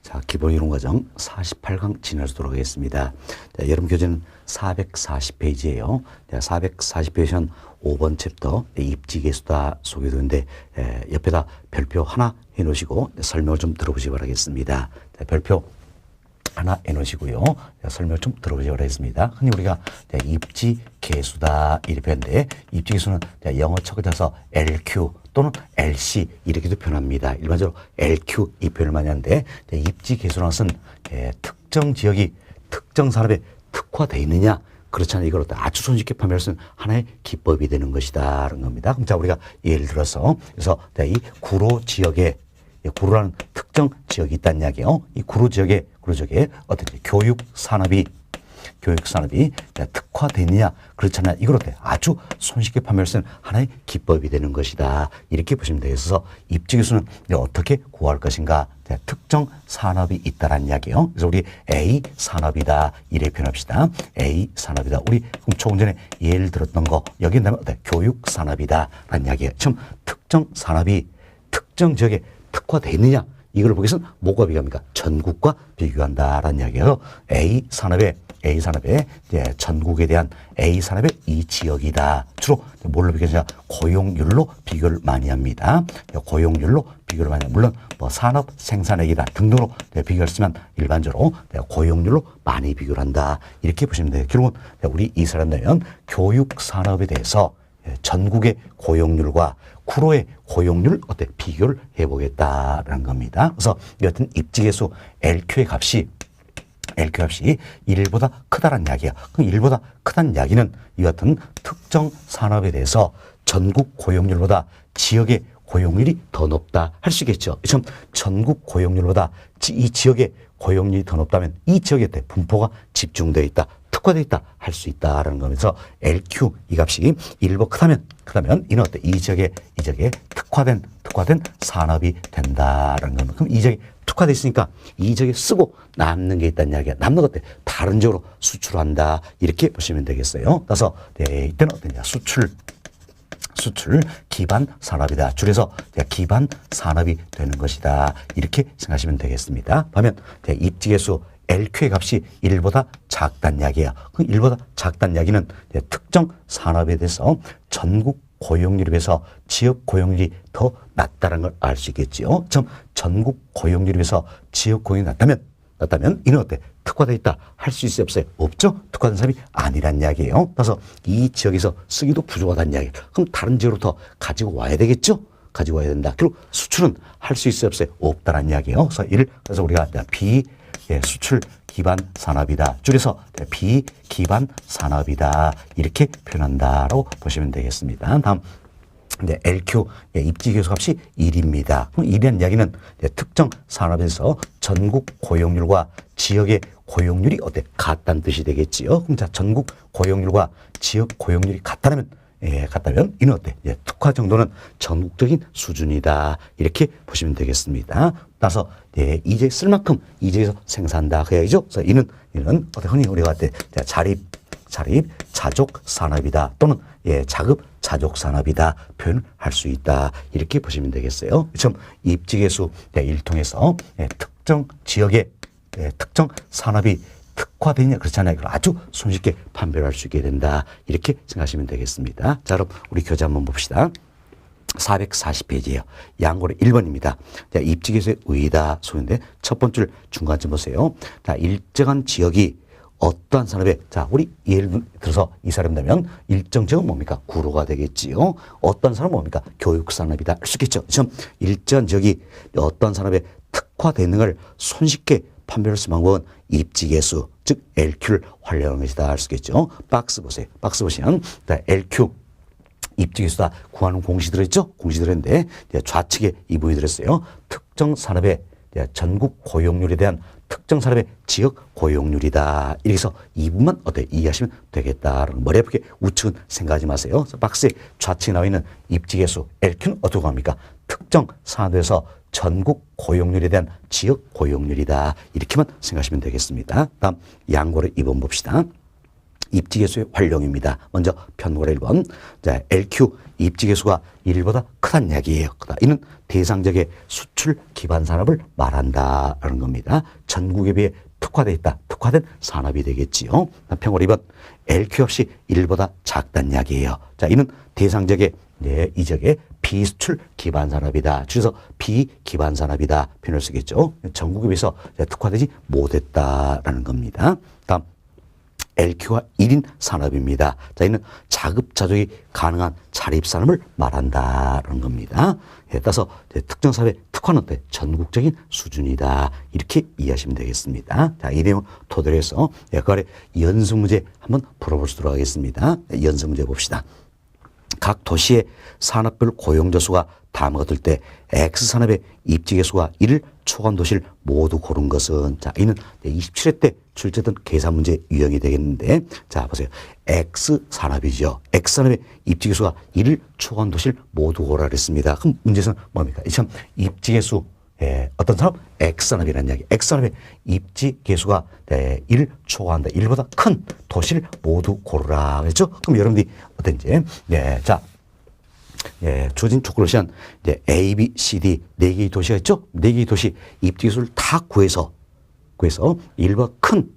자, 기본이론과정 48강 진행하도록 하겠습니다. 자, 여러분 교재는 440페이지예요. 440페이지는 5번 챕터 입지계수다 소개도인데 옆에다 별표 하나 해놓으시고 설명을 좀 들어보시기 바라겠습니다. 자, 별표 하나 해놓으시고요. 설명을 좀 들어보시기 바라겠습니다. 흔히 우리가 입지계수다 이렇게 하는데 입지계수는 영어 척에서 LQ 또는 LC 이렇게도 표현합니다. 일반적으로 LQ 이 표현을 많이 하는데 입지계수라는 것은 특정 지역이 특정 산업에 특화되어 있느냐 그렇잖아요. 이걸 아주 손쉽게 판별할 수 있는 하나의 기법이 되는 것이다 라는 겁니다. 그럼 자 우리가 예를 들어서 그래서 이 구로 지역에 구로라는 특정 지역이 있다는 이야기예요. 이 구로 지역에 어떤 교육 산업이 특화되느냐 그렇잖아요. 이걸 어때 아주 손쉽게 판별할 수 있는 하나의 기법이 되는 것이다. 이렇게 보시면 되겠어서 입지계수는 어떻게 구할 것인가? 특정 산업이 있다라는 이야기예요. 그래서 우리 A 산업이다 이렇게 표현합시다. A 산업이다. 우리 조금 전에 예를 들었던 거 여기 있다면 어때? 교육 산업이다라는 이야기예요. 지금 특정 산업이 특정 지역에 특화되어 있느냐? 이걸 보기 위해서는 뭐가 비교합니까? 전국과 비교한다라는 이야기예요. A 산업의 전국에 대한 A 산업의 이 지역이다. 주로 뭘로 비교하냐? 고용률로 비교를 많이 합니다. 고용률로 비교를 많이 합니다. 물론 뭐 산업 생산액이다 등등으로 비교를 쓰면 일반적으로 고용률로 많이 비교를 한다. 이렇게 보시면 돼요. 결국은 우리 이 사람들은 교육 산업에 대해서 전국의 고용률과 구로의 고용률을 어때 비교를 해보겠다라는 겁니다. 그래서 여하튼 입지계수 LQ의 값이 1보다 크다라는 이야기야. 그럼 1보다 크다는 이야기는 이와 같은 특정 산업에 대해서 전국 고용률보다 지역의 고용률이 더 높다 할 수 있겠죠. 지금 전국 고용률보다 이 지역의 고용률이 더 높다면 이 지역에 분포가 집중되어 있다. 특화되어 있다 할 수 있다라는 거면서 LQ 이 값이 1보다 크다면 이는 어때? 이 지역에 특화된 산업이 된다라는 겁니다. 그럼 이 지역에 특화되어 있으니까 이 지역에 쓰고 남는 게 있다는 이야기야. 남는 것 때 다른 지역으로 수출한다 이렇게 보시면 되겠어요. 그래서 이때는 어떠냐? 수출 기반 산업이다. 줄여서 기반 산업이 되는 것이다. 이렇게 생각하시면 되겠습니다. 그러면 입지계수 LQ의 값이 1보다 작다는 이야기예요. 그럼 1보다 작다는 이야기는 특정 산업에 대해서 전국 고용률에 비해서 지역 고용률이 더 낮다는 걸 알 수 있겠지요. 전국 고용률에 비해서 지역 고용률이 낮다면 이는 어때? 특화되어 있다 할 수 있어요? 없어요? 없죠? 특화된 사람이 아니란 이야기예요. 그래서 이 지역에서 쓰기도 부족하다는 이야기예요. 그럼 다른 지역으로부터 가지고 와야 되겠죠? 가지고 와야 된다. 그리고 수출은 할 수 있어요? 없어요? 없다는 이야기예요. 그래서 우리가 수출 기반 산업이다. 줄여서 비기반 산업이다. 이렇게 표현한다라고 보시면 되겠습니다. 다음 LQ 입지계수 값이 1입니다. 그럼 1이라는 이야기는 특정 산업에서 전국 고용률과 지역의 고용률이 어때? 같다는 뜻이 되겠지요. 그럼 자 전국 고용률과 지역 고용률이 같다면 이는 어때? 특화 정도는 전국적인 수준이다. 이렇게 보시면 되겠습니다. 따라서 이 지역에 쓸 만큼 이 지역에서 생산한다 해야죠. 그래서 이는 어때? 흔히 우리가 자립 자족 산업이다 또는 자급 자족 산업이다 표현을 할 수 있다. 이렇게 보시면 되겠어요. 지금 입지계수 1통해서 특정 지역의 특정 산업이 특화되느냐 그렇잖아요. 아주 손쉽게 판별할 수 있게 된다. 이렇게 생각하시면 되겠습니다. 자, 그럼 우리 교재 한번 봅시다. 440페이지예요. 양고래 1번입니다. 자, 입지계수의 의의다 소인데 첫 번째 중간쯤 보세요. 자, 일정한 지역이 어떠한 산업에 우리 예를 들어서 이 사람이라면 일정 지역은 뭡니까? 구로가 되겠지요. 어떤 사람은 뭡니까? 교육 산업이다 할 수 있겠죠. 지금 일정한 지역이 어떤 산업에 특화되는 걸 손쉽게 판별할 수 있는 방법은 입지계수 즉 LQ를 활용하는 것이다 할 수 있겠죠. 박스 보세요. 박스 보시면 LQ 입지계수다 구하는 공식 들어있죠? 공식 들어있는데 좌측에 이 부분이 들어있어요. 특정 산업의 전국 고용률에 대한 특정 산업의 지역 고용률이다. 이래서 이 부분만 이해하시면 되겠다. 머리 아프게 우측은 생각하지 마세요. 박스의 좌측에 나와 있는 입지계수 LQ는 어떻게 합니까? 특정 산업에서 전국 고용률에 대한 지역 고용률이다. 이렇게만 생각하시면 되겠습니다. 다음 양고래 2번 봅시다. 입지계수의 활용입니다. 먼저 편곡을 1번. 자, LQ 입지계수가 1보다 크다는 이야기예요. 크다. 이는 대상적의 수출 기반 산업을 말한다라는 겁니다. 전국에 비해 특화되어 있다. 특화된 산업이 되겠지요. 편곡을 2번. LQ 없이 1보다 작다는 이야기예요. 자, 이는 대상적의 이적의 비수출 기반 산업이다. 줄여서 비기반 산업이다. 표현을 쓰겠죠. 전국에 비해서 특화되지 못했다라는 겁니다. 다음. LQ가 1인 산업입니다. 자, 이는 자급자족이 가능한 자립산업을 말한다는 겁니다. 따라서 특정 사업의 특화는 어때? 전국적인 수준이다. 이렇게 이해하시면 되겠습니다. 자, 이 내용 토대로 해서 그 아래 연습 문제 한번 풀어볼 수 있도록 하겠습니다. 연습 문제 봅시다. 각 도시의 산업별 고용자 수가 다음과 같을 때 X산업의 입지계 수가 1을 초과한 도시를 모두 고른 것은, 자, 이는 27회 때 출제된 계산 문제 유형이 되겠는데, 자, 보세요. X산업이죠. X산업의 입지계 수가 1을 초과한 도시를 모두 고르라 그랬습니다. 그럼 문제에서는 뭡니까? 참 입지계 수, 어떤 산업? X산업이라는 이야기. X산업의 입지계 수가 1을 초과한다. 1보다 큰 도시를 모두 고르라. 그랬죠? 그럼 여러분들이 어떤지, 자, 주어진 조건을 시한 A, B, C, D 4개의 도시가 있죠? 4개의 도시 입지계수를 다 구해서 1보다 큰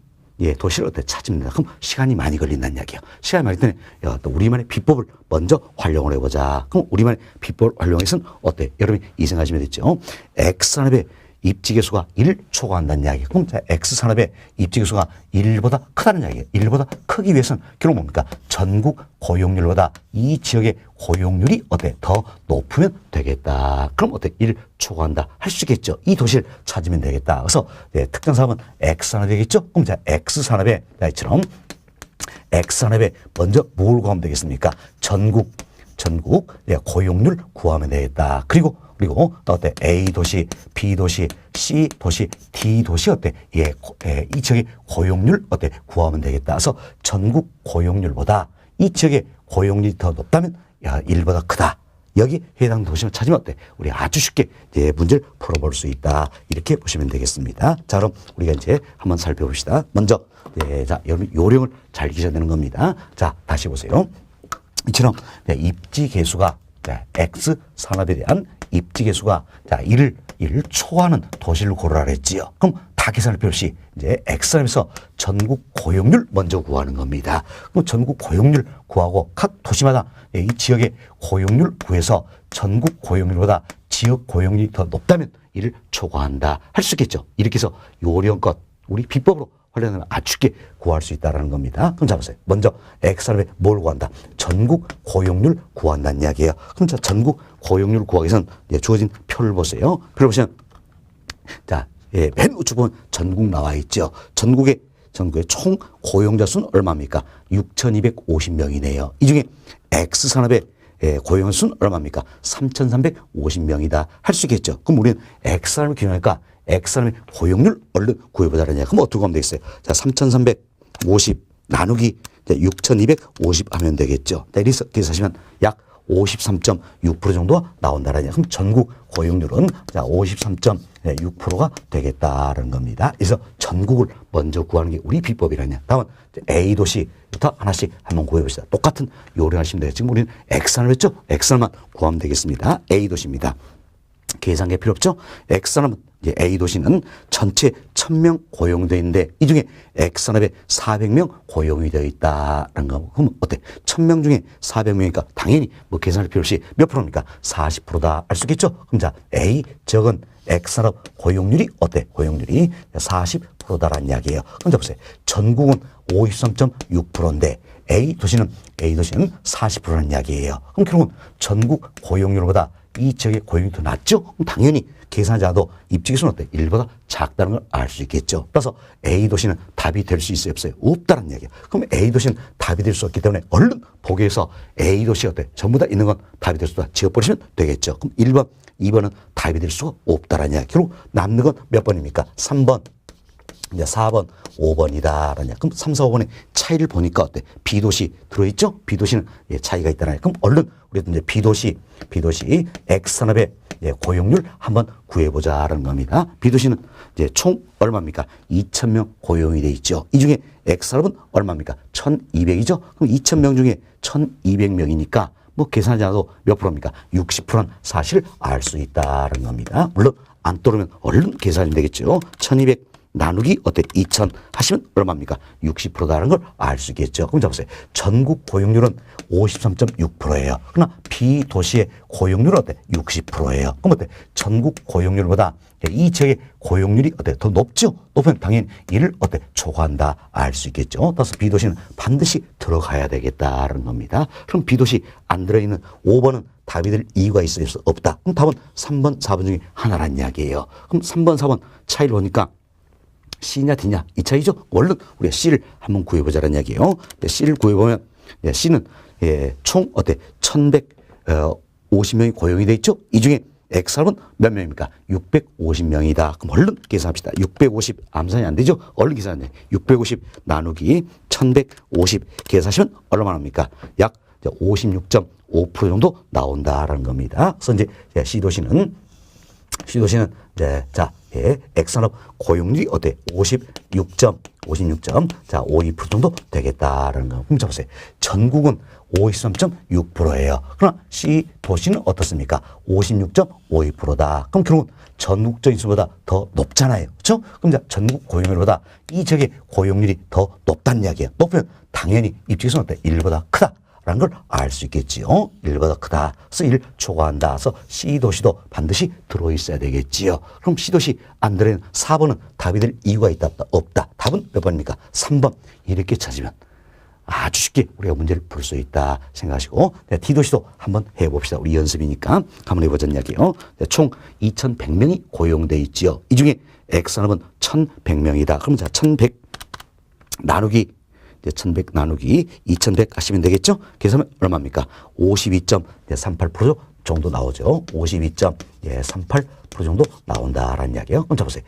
도시를 어떻게 찾습니다. 그럼 시간이 많이 걸린다는 이야기예요. 시간이 많이 걸리기 때문에 또 우리만의 비법을 먼저 활용을 해보자. 그럼 우리만의 비법을 활용해서는 어때? 여러분이 이 생각하시면 됐죠. X산업의 입지계수가 1을 초과한다는 이야기. 그럼 X산업의 입지계수가 1보다 크다는 이야기예요. 1보다 크기 위해서는 결국 뭡니까? 전국 고용률보다 이 지역의 고용률이 어때? 더 높으면 되겠다. 그럼 어때? 1을 초과한다. 할 수 있겠죠. 이 도시를 찾으면 되겠다. 그래서 특정 사업은 X산업이 되겠죠. 그럼 X산업의 나이처럼 X산업에 먼저 뭘 구하면 되겠습니까? 전국 고용률 구하면 되겠다. 그리고 어때? A 도시, B 도시, C 도시, D 도시 어때? 이 지역의 고용률 어때? 구하면 되겠다. 그래서 전국 고용률보다 이 지역의 고용률이 더 높다면 1보다 크다. 여기 해당 도시를 찾으면 어때? 우리 아주 쉽게 문제를 풀어볼 수 있다. 이렇게 보시면 되겠습니다. 자, 그럼 우리가 이제 한번 살펴봅시다. 먼저, 자, 여러분 요령을 잘 기셔야 되는 겁니다. 자, 다시 보세요. 이처럼 입지계수가 X산업에 대한 입지계수가 1을 초과하는 도시를 고르라 그랬지요. 그럼 다 계산할 필요 없이 이제 X산업에서 전국 고용률 먼저 구하는 겁니다. 그럼 전국 고용률 구하고 각 도시마다 이 지역의 고용률 구해서 전국 고용률보다 지역 고용률이 더 높다면 1을 초과한다. 할 수 있겠죠. 이렇게 해서 요령껏 우리 비법으로 활용하면 아주 쉽게 구할 수 있다는 겁니다. 그럼 잡으세요. 먼저 X산업에 뭘 구한다? 전국 고용률 구한다는 이야기예요. 그럼 자, 전국 고용률 구하기 위해서는 주어진 표를 보세요. 표를 보시면 자, 맨 우측 보면 전국 나와 있죠. 전국의 총 고용자 수는 얼마입니까? 6,250명이네요. 이 중에 X산업의 고용자 수는 얼마입니까? 3,350명이다. 할 수 있겠죠. 그럼 우리는 X산업을 기준하니까 X산업의 고용률 얼른 구해보자라냐. 그럼 어떻게 하면 되겠어요? 자, 3,350 나누기 6,250 하면 되겠죠. 이래서 계산하시면 약 53.6% 정도가 나온다라냐. 그럼 전국 고용률은 자, 53.6%가 되겠다라는 겁니다. 그래서 전국을 먼저 구하는 게 우리 비법이라냐. 다음은 A 도시부터 하나씩 한번 구해봅시다. 똑같은 요령하시면 돼요. 지금 우리는 X산업 했죠? X산업만 구하면 되겠습니다. A 도시입니다. 계산기 필요 없죠? X산업은 이제 A 도시는 전체 1,000명 고용되어 있는데 이 중에 X산업에 400명 고용이 되어 있다는 거. 그럼 어때? 1,000명 중에 400명이니까 당연히 뭐 계산할 필요 없이 몇 프로입니까? 40%다. 알 수 있겠죠? 그럼 자, A 적은 X산업 고용률이 어때? 고용률이 40%다라는 이야기예요. 그럼 자 보세요. 전국은 53.6%인데 A 도시는 40%라는 이야기예요. 그럼 결국은 전국 고용률보다 이 지역의 고용이 더 낮죠? 그럼 당연히 계산하지 않아도 입지계수는 어때? 1보다 작다는 걸 알 수 있겠죠. 그래서 A 도시는 답이 될 수 있어요? 없어요? 없다는 얘기예요. 그럼 A 도시는 답이 될 수 없기 때문에 얼른 보기에서 A 도시 어때? 전부 다 있는 건 답이 될 수 없다. 지워버리시면 되겠죠. 그럼 1번, 2번은 답이 될 수가 없다라는 이야기. 결국 남는 건 몇 번입니까? 3번. 이제 4번, 5번이다. 그럼 3, 4, 5번의 차이를 보니까 어때? B도시 들어있죠? B도시는 차이가 있다는 거예요. 그럼 얼른 우리도 이제 B도시 X산업의 고용률 한번 구해보자라는 겁니다. B도시는 이제 총 얼마입니까? 2,000명 고용이 돼 있죠. 이 중에 X산업은 얼마입니까? 1,200이죠? 그럼 2,000명 중에 1,200명이니까 뭐 계산하지 않아도 몇 프로입니까? 60%는 사실 알 수 있다는 겁니다. 물론 안 떠오르면 얼른 계산이 되겠죠. 1,200 나누기 어때? 2,000 하시면 얼마입니까? 60%다라는 걸 알 수 있겠죠. 그럼 잡으세요. 전국 고용률은 53.6%예요. 그러나 B도시의 고용률은 어때? 60%예요. 그럼 어때? 전국 고용률보다 이 지역의 고용률이 어때? 더 높죠? 높으면 당연히 이를 어때? 초과한다 알 수 있겠죠. 따라서 B도시는 반드시 들어가야 되겠다는 겁니다. 그럼 B도시 안 들어있는 5번은 답이 될 이유가 있을 수 없다. 그럼 답은 3번, 4번 중에 하나란 이야기예요. 그럼 3번, 4번 차이를 보니까 C냐 D냐 이 차이죠. 얼른 우리가 C를 한번 구해보자는 이야기예요. C를 구해보면 C는 총 어때? 1,150명이 고용이 돼 있죠. 이 중에 X산업은 몇 명입니까? 650명이다. 그럼 얼른 계산합시다. 650 암산이 안 되죠. 얼른 계산해. 650 나누기 1,150 계산하시면 얼마나 합니까? 약 56.5% 정도 나온다라는 겁니다. 그래서 이제 C도시는 X산업 고용률이 어때? 56. 자, 52% 정도 되겠다라는 거. 그럼 잡으세요. 전국은 53.6%예요. 그러나 C도시는 어떻습니까? 56.52%다. 그럼 결국은 전국적인 수보다 더 높잖아요. 그렇죠? 그럼 이제 전국 고용률보다 이 지역의 고용률이 더 높다는 이야기예요. 높으면 당연히 입지에서는 어때? 1보다 크다. 라는 걸 알 수 있겠지요. 1보다 크다. 그래서 1 초과한다. 그래서 C도시도 반드시 들어있어야 되겠지요. 그럼 C도시 안 들어있는 4번은 답이 될 이유가 있다 없다. 답은 몇 번입니까? 3번. 이렇게 찾으면 아주 쉽게 우리가 문제를 풀 수 있다 생각하시고 D도시도 한번 해봅시다. 우리 연습이니까 한번 해보자는 이야기예요. 총 2,100명이 고용돼 있지요. 이 중에 X산업은 1,100명이다. 그럼 자 1,100 나누기 1,100 나누기 2,100 하시면 되겠죠? 계산하면 얼마입니까? 52.38% 정도 나오죠. 52.38% 정도 나온다라는 이야기예요. 그럼 잡으세요.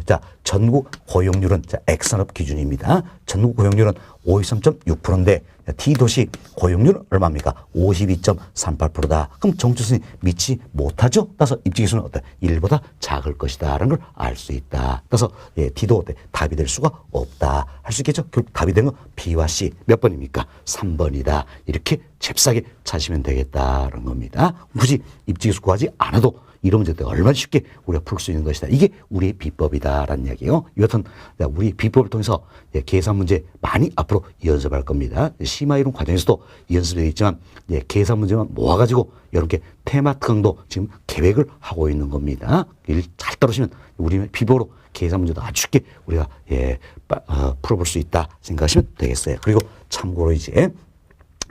자, 전국 고용률은 X산업 기준입니다. 전국 고용률은 53.6%인데 D도시 고용률은 얼마입니까? 52.38%다. 그럼 정초선이 미치 못하죠? 따라서 입지기수는 어때? 1보다 작을 것이다 라는 걸 알 수 있다. 따라서 D도 어때? 답이 될 수가 없다. 할 수 있겠죠? 결국 답이 되는 건 B와 C 몇 번입니까? 3번이다. 이렇게 잽싸게 찾으시면 되겠다는 겁니다. 굳이 입지기수 구하지 않아도 이런 문제들 얼마나 쉽게 우리가 풀 수 있는 것이다. 이게 우리의 비법이다라는 이야기예요. 여하튼 우리 비법을 통해서 계산 문제 많이 앞으로 연습할 겁니다. 심화 이론 과정에서도 연습되어 있지만 계산 문제만 모아가지고 여러분께 테마 특강도 지금 계획을 하고 있는 겁니다. 일 잘 따르시면 우리의 비법으로 계산 문제도 아주 쉽게 우리가 풀어볼 수 있다 생각하시면 되겠어요. 그리고 참고로 이제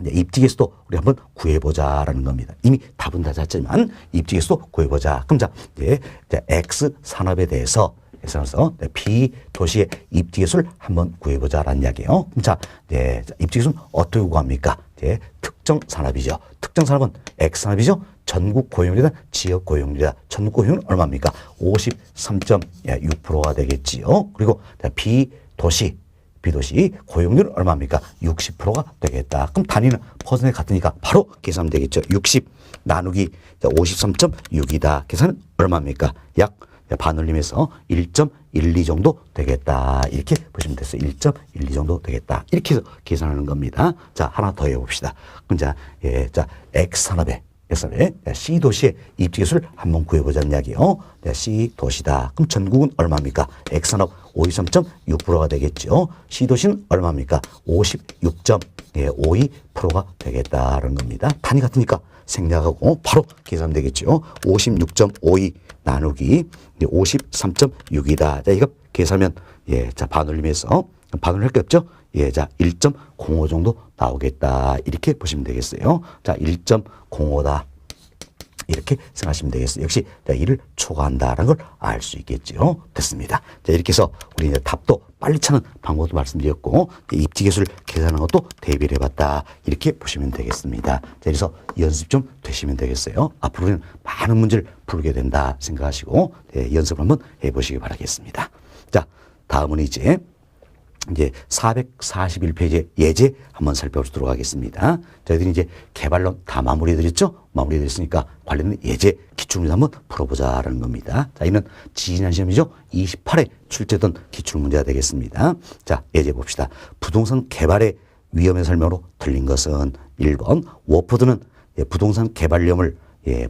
입직에서도 우리 한번 구해보자라는 겁니다. 이미 답은 다 잤지만 입직에서도 구해보자. 그럼 자, X 산업에 대해서 B 도시의 입직예수를 한번 구해보자라는 이야기예요. 그럼 자, 입직예수는 어떻게 구합니까? 특정 산업이죠. 특정 산업은 X 산업이죠. 전국 고용률이다, 지역 고용률이다. 전국 고용률은 얼마입니까? 53.6%가 되겠지요. 그리고 B 도시 고용률은 얼마입니까? 60%가 되겠다. 그럼 단위는 퍼센트 같으니까 바로 계산하면 되겠죠. 60 나누기 53.6이다. 계산은 얼마입니까? 약 반올림해서 1.12 정도 되겠다. 이렇게 보시면 됐어요. 1.12 정도 되겠다. 이렇게 해서 계산하는 겁니다. 자, 하나 더 해봅시다. 그럼 자, X산업의 C도시의 입지계수를 한번 구해보자는 이야기예요. C도시다. 그럼 전국은 얼마입니까? X산업 53.6%가 되겠죠. C도시는 얼마입니까? 56.52%가 되겠다는 겁니다. 단위 같으니까 생략하고 바로 계산하면 되겠죠. 56.52 나누기 53.6이다. 자, 이거 계산하면 자, 반올림해서 반올림 할 게 없죠? 자, 1.05 정도 나오겠다. 이렇게 보시면 되겠어요. 자, 1.05다. 이렇게 생각하시면 되겠어요. 역시 이를 초과한다라는 걸 알 수 있겠죠. 됐습니다. 자, 이렇게 해서 우리 이제 답도 빨리 찾는 방법도 말씀드렸고 입지계수를 계산하는 것도 대비를 해봤다. 이렇게 보시면 되겠습니다. 자, 그래서 연습 좀 되시면 되겠어요. 앞으로는 많은 문제를 풀게 된다 생각하시고 연습을 한번 해보시기 바라겠습니다. 자, 다음은 이제 441페이지의 예제 한번 살펴보도록 하겠습니다. 저희들이 이제 개발론 다 마무리해드렸죠? 마무리해드렸으니까 관련된 예제 기출문제 한번 풀어보자라는 겁니다. 자, 이는 지난 시험이죠? 28회 출제된 기출문제가 되겠습니다. 자, 예제 봅시다. 부동산 개발의 위험의 설명으로 틀린 것은 1번 워포드는 부동산 개발 위험을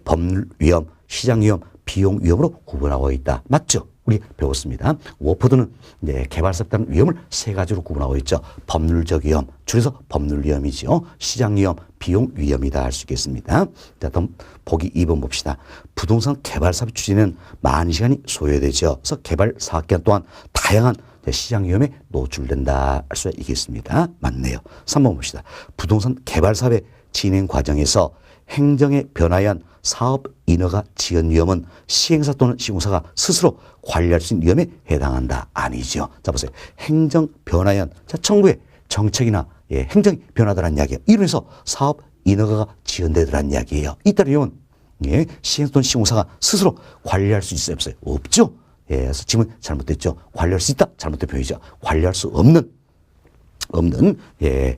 법률 위험, 시장 위험, 비용 위험으로 구분하고 있다. 맞죠? 우리 배웠습니다. 워포드는 개발사에 따른 위험을 세 가지로 구분하고 있죠. 법률적 위험, 줄여서 법률 위험이죠. 시장 위험, 비용 위험이다 할 수 있겠습니다. 자, 다음 보기 2번 봅시다. 부동산 개발 사업 추진에는 많은 시간이 소요되죠. 그래서 개발 사업 기간 동안 다양한 시장 위험에 노출된다 할 수 있겠습니다. 맞네요. 3번 봅시다. 부동산 개발 사업의 진행 과정에서 행정의 변화에 의한 사업 인허가 지연 위험은 시행사 또는 시공사가 스스로 관리할 수 있는 위험에 해당한다. 아니죠. 자, 보세요. 행정 변화에 의한 정부의 정책이나 행정이 변화더란 이야기예요. 이러면서 사업 인허가가 지연되더란 이야기예요. 이 따른 위험은 시행사 또는 시공사가 스스로 관리할 수 있어요? 없어요? 없죠. 그래서 지금 잘못됐죠. 관리할 수 있다. 잘못된 표현이죠. 관리할 수 없는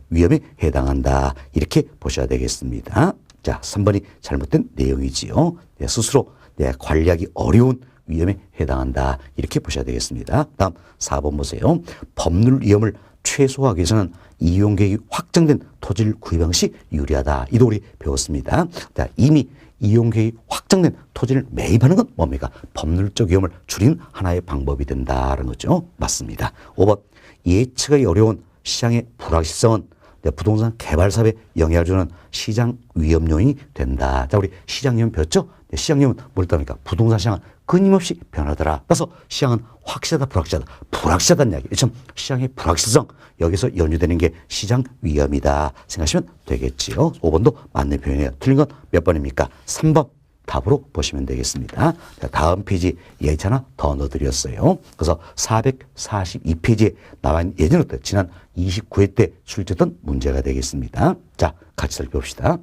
위험에 해당한다. 이렇게 보셔야 되겠습니다. 자, 3번이 잘못된 내용이지요. 스스로 관리하기 어려운 위험에 해당한다. 이렇게 보셔야 되겠습니다. 다음 4번 보세요. 법률 위험을 최소화하기 위해서는 이용 계획이 확정된 토지를 구입하는 것이 유리하다. 이도 우리 배웠습니다. 자, 이미 이용 계획이 확정된 토지를 매입하는 건 뭡니까? 법률적 위험을 줄이는 하나의 방법이 된다는 거죠. 맞습니다. 5번 예측하기 어려운 시장의 불확실성은 부동산 개발 사업에 영향을 주는 시장 위험 요인이 된다. 자, 우리 시장 위험 배웠죠? 시장 위험은 뭘 따릅니까? 부동산 시장은 끊임없이 변하더라. 따라서 시장은 확실하다, 불확실하다. 불확실하다는 이야기. 참 시장의 불확실성, 여기서 연유되는 게 시장 위험이다 생각하시면 되겠지요. 5번도 맞는 표현이에요. 틀린 건 몇 번입니까? 3번 답으로 보시면 되겠습니다. 자, 다음 페이지 예제 하나 더 넣어드렸어요. 그래서 442페이지에 나와 있는 예제는 어때요? 지난 29회 때 출제했던 문제가 되겠습니다. 자, 같이 살펴봅시다.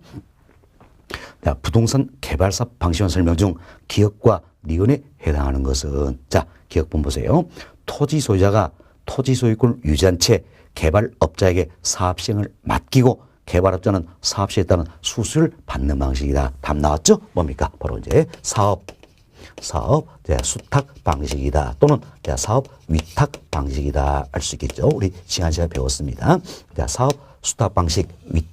자, 부동산 개발 사업 방식원 설명 중 기업과 니은에 해당하는 것은, 자, 기업본 보세요. 토지 소유자가 토지 소유권을 유지한 채 개발업자에게 사업 시행을 맡기고 개발업자는 사업 시에 따른 수수료를 받는 방식이다. 답 나왔죠? 뭡니까? 바로 이제 사업 수탁 방식이다. 또는 사업 위탁 방식이다. 알 수 있겠죠? 우리 지난 시간에 배웠습니다. 자, 사업 수탁 방식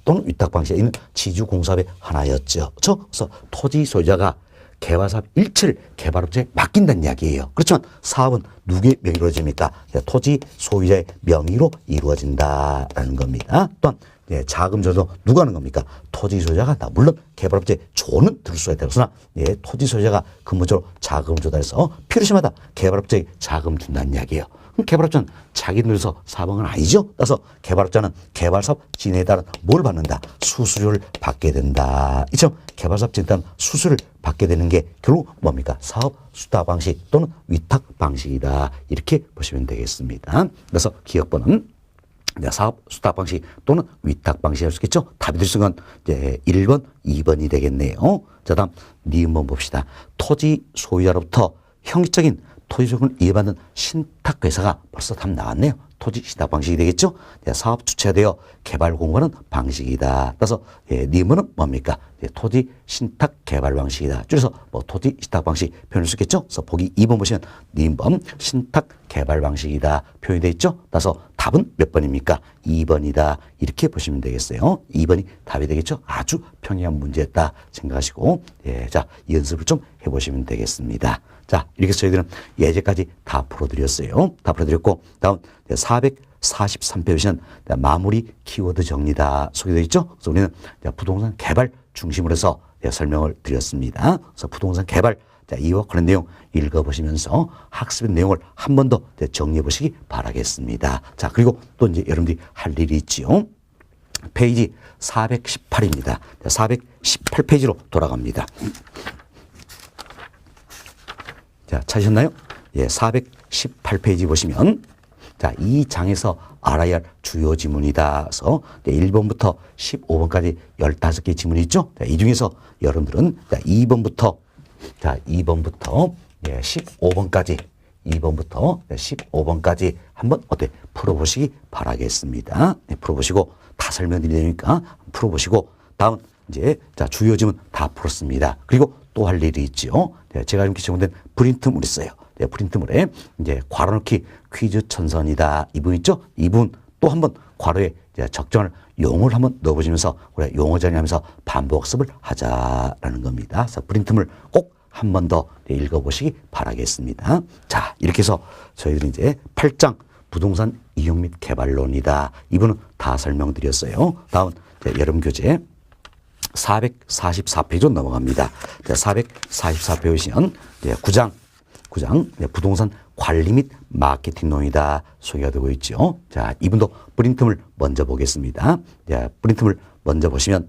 또는 위탁 방식은 지주공사업의 하나였죠. 그래서 토지 소유자가 개발사업 일체를 개발업자에 맡긴다는 이야기예요. 그렇지만 사업은 누구의 명의로 이루어집니까? 토지 소유자의 명의로 이루어진다라는 겁니다. 또한 자금 조달 누가 하는 겁니까? 토지 소유자가 다. 물론 개발업자의 조언은 들을 수가 있다. 그러나 토지 소유자가 근본적으로 자금 조달해서 필요시마다 개발업자에게 자금 준다는 이야기예요. 그럼 개발업자는 자기 돈에서 사업한 건 아니죠. 따라서 개발업자는 개발사업 진행에 따라 뭘 받는다? 수수료를 받게 된다. 이처럼 개발사업 진행에 따른 수수료를 받게 되는 게 결국 뭡니까? 사업 수탁 방식 또는 위탁 방식이다. 이렇게 보시면 되겠습니다. 그래서 기업번은 사업 수탁 방식 또는 위탁 방식이 할 수 있겠죠. 답이 될 수 있는 건 이제 1번, 2번이 되겠네요. 자, 다음 니은번 봅시다. 토지 소유자로부터 형식적인 토지 소유권을 이해받는 신탁회사가 벌써 답 나왔네요. 토지 신탁 방식이 되겠죠. 사업 주체가 되어 개발 공부하는 방식이다. 따라서 니은번은 뭡니까? 토지 신탁 개발 방식이다. 줄여서 토지 신탁 방식 표현할 수 있겠죠. 그래서 보기 2번 보시면 니은번 신탁 개발 방식이다 표현이 되어 있죠. 따라서 답은 몇 번입니까? 2번이다. 이렇게 보시면 되겠어요. 2번이 답이 되겠죠. 아주 평이한 문제였다 생각하시고, 자, 연습을 좀 해보시면 되겠습니다. 자, 이렇게 해서 저희들은 예제까지 다 풀어드렸어요. 다 풀어드렸고, 다음 443페이지 보시면 마무리 키워드 정리다 소개되어 있죠. 그래서 우리는 부동산 개발 중심으로 해서 설명을 드렸습니다. 그래서 부동산 개발, 이와 관련 내용 읽어보시면서 학습의 내용을 한 번 더 정리해 보시기 바라겠습니다. 자, 그리고 또 이제 여러분들이 할 일이 있지요. 페이지 418입니다. 418페이지로 돌아갑니다. 자, 찾으셨나요? 418페이지 보시면, 자, 이 장에서 알아야 할 주요 지문이다. 그래서 1번부터 15번까지 15개 지문이 있죠? 자, 이 중에서 여러분들은 2번부터 15번까지 2번부터 15번까지 한번 어때 풀어보시기 바라겠습니다. 네, 풀어보시고 다 설명드리니까 풀어보시고 다음 이제 자 주요 지문 다 풀었습니다. 그리고 또 할 일이 있죠. 네, 제가 이렇게 제공된 프린트물 있어요. 네, 프린트물에 이제 괄호 넣기 퀴즈 천선이다. 이 부분 있죠? 이 부분 또 한번 괄호에 이제 적정을 용어를 한번 넣어보시면서 우리가 용어 정리하면서 반복습을 하자라는 겁니다. 그래서 프린트물 꼭 한 번 더 읽어보시기 바라겠습니다. 자, 이렇게 해서 저희들이 이제 8장 부동산 이용 및 개발론이다. 이 부분은 다 설명드렸어요. 다음 여름 교재 444페이지로 넘어갑니다. 444페이지 보시면 9장 부동산 관리 및 마케팅론이다 소개가 되고 있죠. 자, 이분도 프린트물 먼저 보겠습니다. 자, 프린트물 먼저 보시면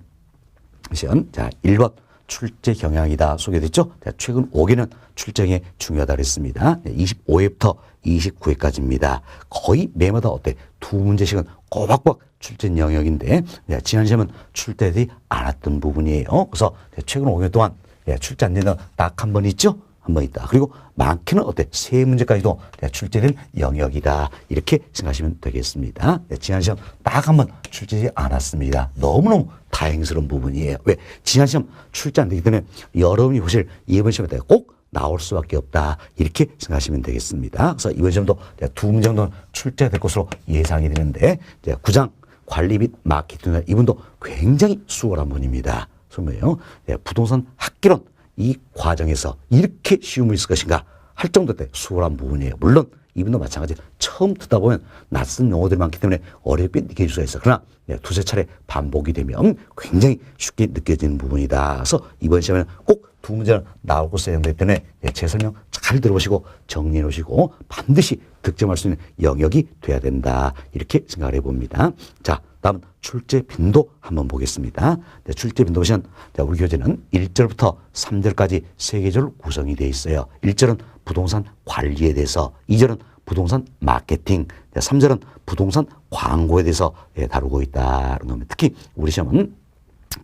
자, 1번 출제 경향이다 소개됐죠. 자, 최근 5개는 출제경이 중요하다 그랬습니다. 25회부터 29회까지입니다. 거의 매마다 어때? 두 문제씩은 꼬박꼬박 출제 영역인데 지난 시험은 출제되지 않았던 부분이에요. 그래서 최근 5년 동안 출제 안 된다 딱 한 번 있죠. 한 번 있다. 그리고 많게는 어때? 세 문제까지도 출제된 영역이다. 이렇게 생각하시면 되겠습니다. 지난 시험 딱 한 번 출제되지 않았습니다. 너무너무 다행스러운 부분이에요. 왜? 지난 시험 출제 안 되기 때문에 여러분이 보실 이번 시험에 꼭 나올 수밖에 없다. 이렇게 생각하시면 되겠습니다. 그래서 이번 시험도 두 문제 정도는 출제될 것으로 예상이 되는데 9장 관리 및 마케팅 이분도 굉장히 수월한 분입니다. 뭐예요? 부동산 학개론 이 과정에서 이렇게 쉬움이 있을 것인가 할 정도의 수월한 부분이에요. 물론 이분도 마찬가지 처음 듣다 보면 낯선 용어들이 많기 때문에 어렵게 느껴질 수가 있어. 그러나 두세 차례 반복이 되면 굉장히 쉽게 느껴지는 부분이다. 그래서 이번 시험에는 꼭 두 문제는 나올 것으로 예상되기 때문에 제 설명 잘 들어보시고 정리해 놓으시고 반드시 득점할 수 있는 영역이 돼야 된다. 이렇게 생각을 해봅니다. 자, 다음 출제 빈도 한번 보겠습니다. 출제 빈도 보시면 우리 교재는 1절부터 3절까지 세 계절로 구성이 되어 있어요. 1절은 부동산 관리에 대해서, 2절은 부동산 마케팅, 3절은 부동산 광고에 대해서 다루고 있다는 겁니다. 특히 우리 시험은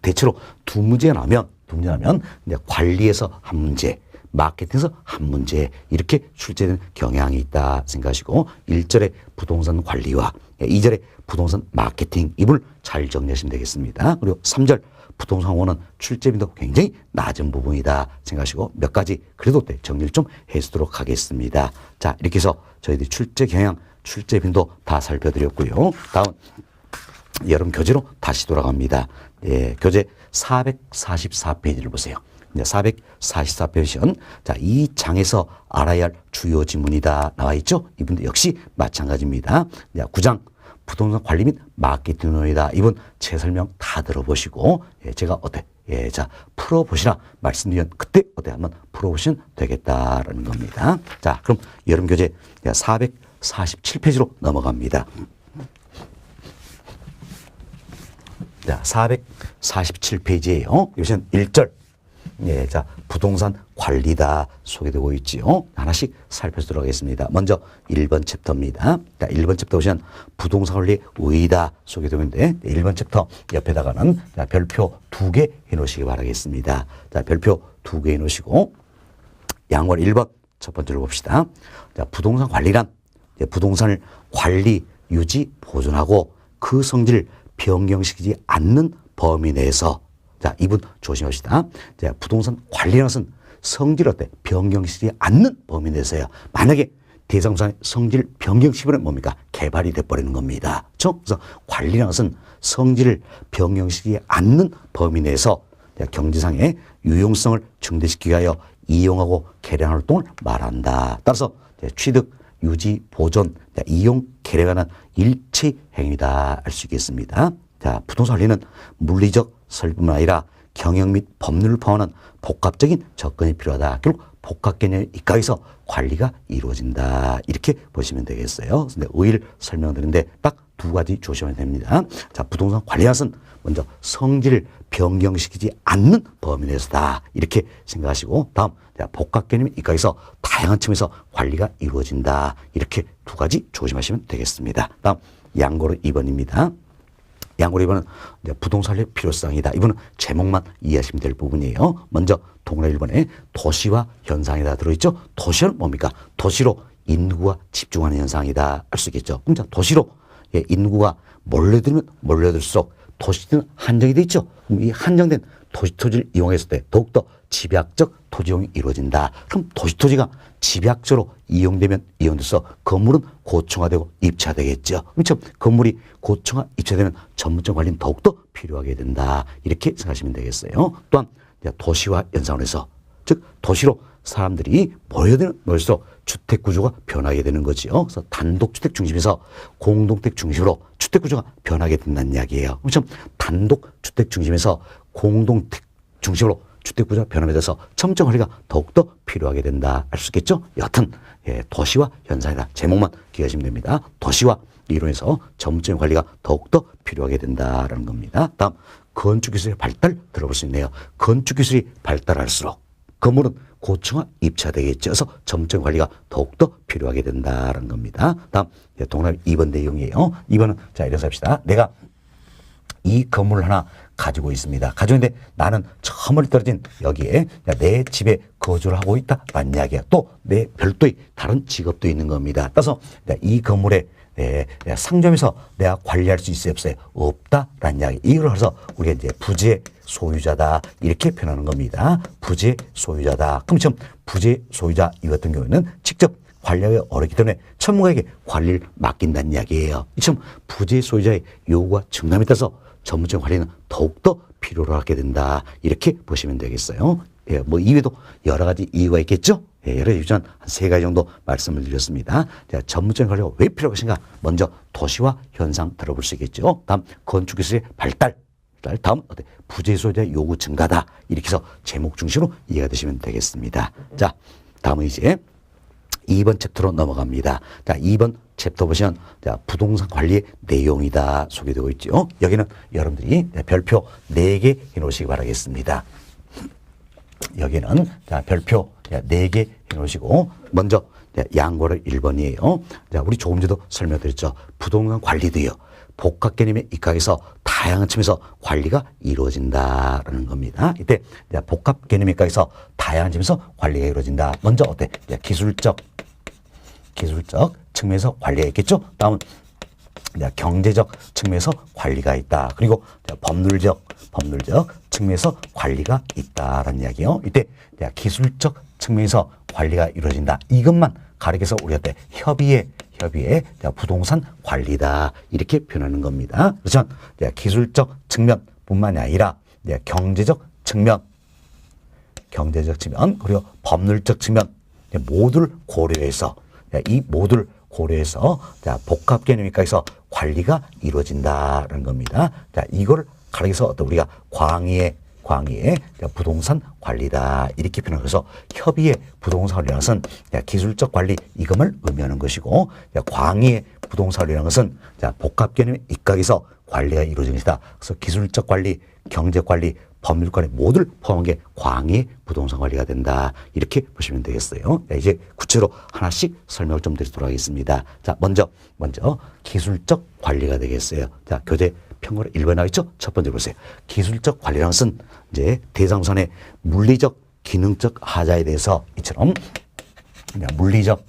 대체로 두 문제가 나면 관리에서 한 문제, 마케팅에서 한 문제 이렇게 출제된 경향이 있다 생각하시고 1절에 부동산 관리와 2절에 부동산 마케팅 이분을 잘 정리하시면 되겠습니다. 그리고 3절 부동산 홍보는 출제 빈도가 굉장히 낮은 부분이다 생각하시고 몇 가지 그래도 정리를 좀 해주도록 하겠습니다. 자, 이렇게 해서 저희들이 출제 경향, 출제 빈도 다 살펴드렸고요. 다음 여름 교재로 다시 돌아갑니다. 교재 444페이지를 보세요. 444페이지는 자, 이 장에서 알아야 할 주요 지문이다 나와 있죠. 이분도 역시 마찬가지입니다. 9장 부동산 관리 및 마케팅론이다. 이분 제 설명 다 들어보시고 제가 어때? 자, 풀어보시라 말씀드리면 그때 어때? 한번 풀어보시면 되겠다라는 겁니다. 자, 그럼 여름 교재 447페이지로 넘어갑니다. 자, 447페이지에요. 요새는 1절. 자, 부동산 관리다 소개되고 있지요. 하나씩 살펴보도록 하겠습니다. 먼저 1번 챕터입니다. 자, 1번 챕터 보시면 부동산 관리 의의다 소개되고 있는데 1번 챕터 옆에다가는 자, 별표 2개 해놓으시기 바라겠습니다. 자, 별표 2개 해놓으시고 양월 1번 첫 번째로 봅시다. 자, 부동산 관리란 부동산을 관리, 유지, 보존하고 그 성질을 변경시키지 않는 범위 내에서 자, 이분 조심합시다. 자, 부동산 관리라는 것은 성질 어때? 변경시키지 않는 범위 내에서요. 만약에 대상부산의 성질 변경시키면 뭡니까? 개발이 돼버리는 겁니다. 그렇죠? 그래서 관리라는 것은 성질을 변경시키지 않는 범위 내에서 경제상의 유용성을 증대시키기 위하여 이용하고 개량하는 활동을 말한다. 따라서 취득, 유지, 보존, 이용, 개량하는 일체 행위다 할 수 있겠습니다. 자, 부동산 관리는 물리적 설뿐만 아니라 경영 및 법률을 포함하는 복합적인 접근이 필요하다. 결국 복합 개념에 입각해서 관리가 이루어진다. 이렇게 보시면 되겠어요. 근데 의의를 설명드리는데 딱 두 가지 조심하면 됩니다. 자, 부동산 관리라는 것은 먼저 성질을 변경시키지 않는 범위 내에서다. 이렇게 생각하시고 다음 복합 개념에 입각해서 다양한 측면에서 관리가 이루어진다. 이렇게 두 가지 조심하시면 되겠습니다. 다음 양고로 2번입니다. 양고로 2번은 부동산의 필요성이다. 이번은 제목만 이해하시면 될 부분이에요. 먼저 동그라미 1번에 도시화 현상이다 들어있죠. 도시는 뭡니까? 도시로 인구가 집중하는 현상이다 할 수 있겠죠. 그럼 자, 도시로 인구가 몰려들면 몰려들수록 도시는 한정이 돼 있죠. 그럼 이 한정된 도시 토지를 이용했을 때 더욱더 집약적 토지 이용이 이루어진다. 그럼 도시 토지가 집약적으로 이용되면 이용돼서 건물은 고층화되고 입체화되겠죠. 그렇죠. 건물이 고층화, 입체되면 전문적 관리는 더욱더 필요하게 된다. 이렇게 생각하시면 되겠어요. 또한 도시화 현상에서 즉 도시로 사람들이 모여드는 모일수록 주택 구조가 변하게 되는 거지요. 그래서 단독주택 중심에서 공동주택 중심으로 주택 구조가 변하게 된다는 이야기예요. 그렇죠. 단독주택 중심에서 공동주택 중심으로 주택 구조가 변하게 돼서 점점 관리가 더욱더 필요하게 된다 할 수 있겠죠. 여하튼 도시화 현상이다. 제목만 기억하시면 됩니다. 도시화 이론에서 점점 관리가 더욱더 필요하게 된다라는 겁니다. 다음 건축기술의 발달 들어볼 수 있네요. 건축기술이 발달할수록 건물은 고층화 입체화되겠죠. 그래서 점점 관리가 더욱더 필요하게 된다는 겁니다. 다음 동그라미 2번 내용이에요. 2번은 자 이래서 합시다. 내가 이 건물을 하나 가지고 있습니다. 가지고 있는데 나는 저 멀리 떨어진 여기에 내 집에 거주를 하고 있다라는 이야기야. 또 내 별도의 다른 직업도 있는 겁니다. 따라서 이 건물에 상점에서 내가 관리할 수 있어요, 없어요? 없다라는 이야기. 이걸 해서 우리가 이제 부지의 소유자다 이렇게 표현하는 겁니다. 부지의 소유자다. 그럼 지금 부지의 소유자 이 같은 경우에는 직접 관리하기 어렵기 때문에 전문가에게 관리를 맡긴다는 이야기예요. 지금 부지의 소유자의 요구가 증감에 따라서 전문적 관리는 더욱더 필요로 하게 된다. 이렇게 보시면 되겠어요. 뭐 이외에도 여러 가지 이유가 있겠죠. 여러 가지 이유는 한 3가지 정도 말씀을 드렸습니다. 전문적인 관리가 왜 필요할 것인가? 먼저 도시화 현상 들어볼 수 있겠죠. 다음 건축기술의 발달. 다음 부재 소유자의 요구 증가다. 이렇게 해서 제목 중심으로 이해가 되시면 되겠습니다. 자, 다음은 이제 2번 챕터로 넘어갑니다. 자, 2번 챕터 보시면 자, 부동산 관리의 내용이다 소개되고 있죠. 여기는 여러분들이 별표 4개 해놓으시기 바라겠습니다. 여기는 자, 별표 4개 해놓으시고 먼저 양보를 1번이에요. 자, 우리 조금 전에도 설명드렸죠. 부동산 관리도요. 복합 개념에 입각해서 다양한 측면에서 관리가 이루어진다라는 겁니다. 이때 복합 개념에 입각해서 다양한 측면에서 관리가 이루어진다. 먼저 어때? 기술적 측면에서 관리가 있겠죠. 다음은 경제적 측면에서 관리가 있다. 그리고 법률적 측면에서 관리가 있다라는 이야기요. 이때 기술적 측면에서 관리가 이루어진다. 이것만 가리켜서 우리가 협의의 부동산 관리다 이렇게 표현하는 겁니다. 그렇지만 기술적 측면뿐만이 아니라 경제적 측면 그리고 법률적 측면 모두를 고려해서 이 모두를 고려해서 복합 개념에서 관리가 이루어진다는 겁니다. 자, 이걸 가리켜서 우리가 광의의 부동산 관리다 이렇게 표현해서 협의의 부동산 관리라는 것은 기술적 관리 이것을 의미하는 것이고 광의의 부동산 관리라는 것은 복합 개념의 입각에서 관리가 이루어지는 것이다. 그래서 기술적 관리, 경제적 관리, 법률 관리 모두를 포함한 게 광의의 부동산 관리가 된다. 이렇게 보시면 되겠어요. 이제 구체로 하나씩 설명을 좀 드리도록 하겠습니다. 자, 먼저 기술적 관리가 되겠어요. 자, 교재 평가로 1번 나와있죠? 첫 번째 보세요. 기술적 관리라는 것은 이제 대상선의 물리적, 기능적 하자에 대해서 이처럼 물리적,